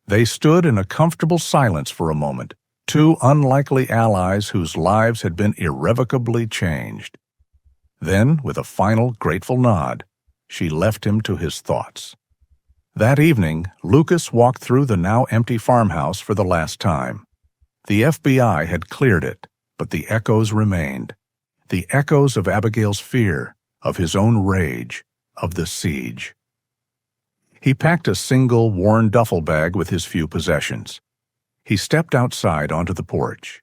They stood in a comfortable silence for a moment, two unlikely allies whose lives had been irrevocably changed. Then, with a final grateful nod, she left him to his thoughts. That evening, Lucas walked through the now empty farmhouse for the last time. The FBI had cleared it, but the echoes remained. The echoes of Abigail's fear, of his own rage, of the siege. He packed a single, worn duffel bag with his few possessions. He stepped outside onto the porch.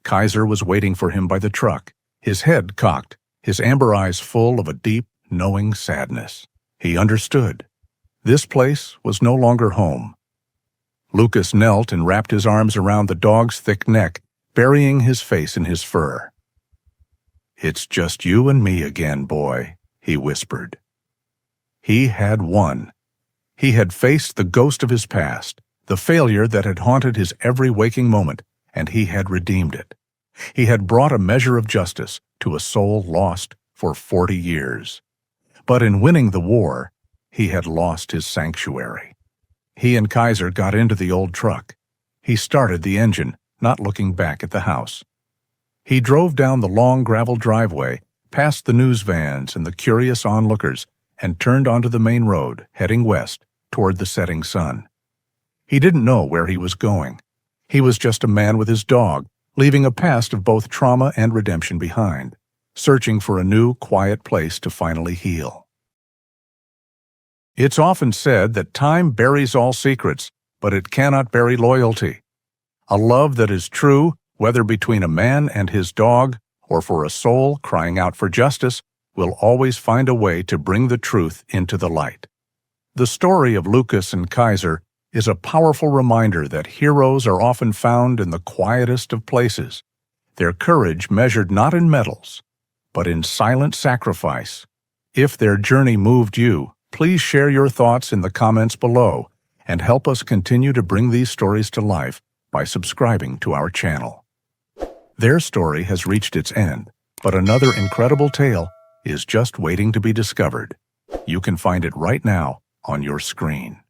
Kaiser was waiting for him by the truck, his head cocked, his amber eyes full of a deep, knowing sadness. He understood. This place was no longer home. Lucas knelt and wrapped his arms around the dog's thick neck, burying his face in his fur. "It's just you and me again, boy," he whispered. He had won. He had faced the ghost of his past, the failure that had haunted his every waking moment, and he had redeemed it. He had brought a measure of justice to a soul lost for 40 years. But in winning the war, he had lost his sanctuary. He and Kaiser got into the old truck. He started the engine, not looking back at the house. He drove down the long gravel driveway, past the news vans and the curious onlookers, and turned onto the main road, heading west, toward the setting sun. He didn't know where he was going. He was just a man with his dog, leaving a past of both trauma and redemption behind, searching for a new, quiet place to finally heal. It's often said that time buries all secrets, but it cannot bury loyalty. A love that is true, whether between a man and his dog, or for a soul crying out for justice, will always find a way to bring the truth into the light. The story of Lucas and Kaiser is a powerful reminder that heroes are often found in the quietest of places, their courage measured not in medals, but in silent sacrifice. If their journey moved you, please share your thoughts in the comments below and help us continue to bring these stories to life by subscribing to our channel. Their story has reached its end, but another incredible tale is just waiting to be discovered. You can find it right now on your screen.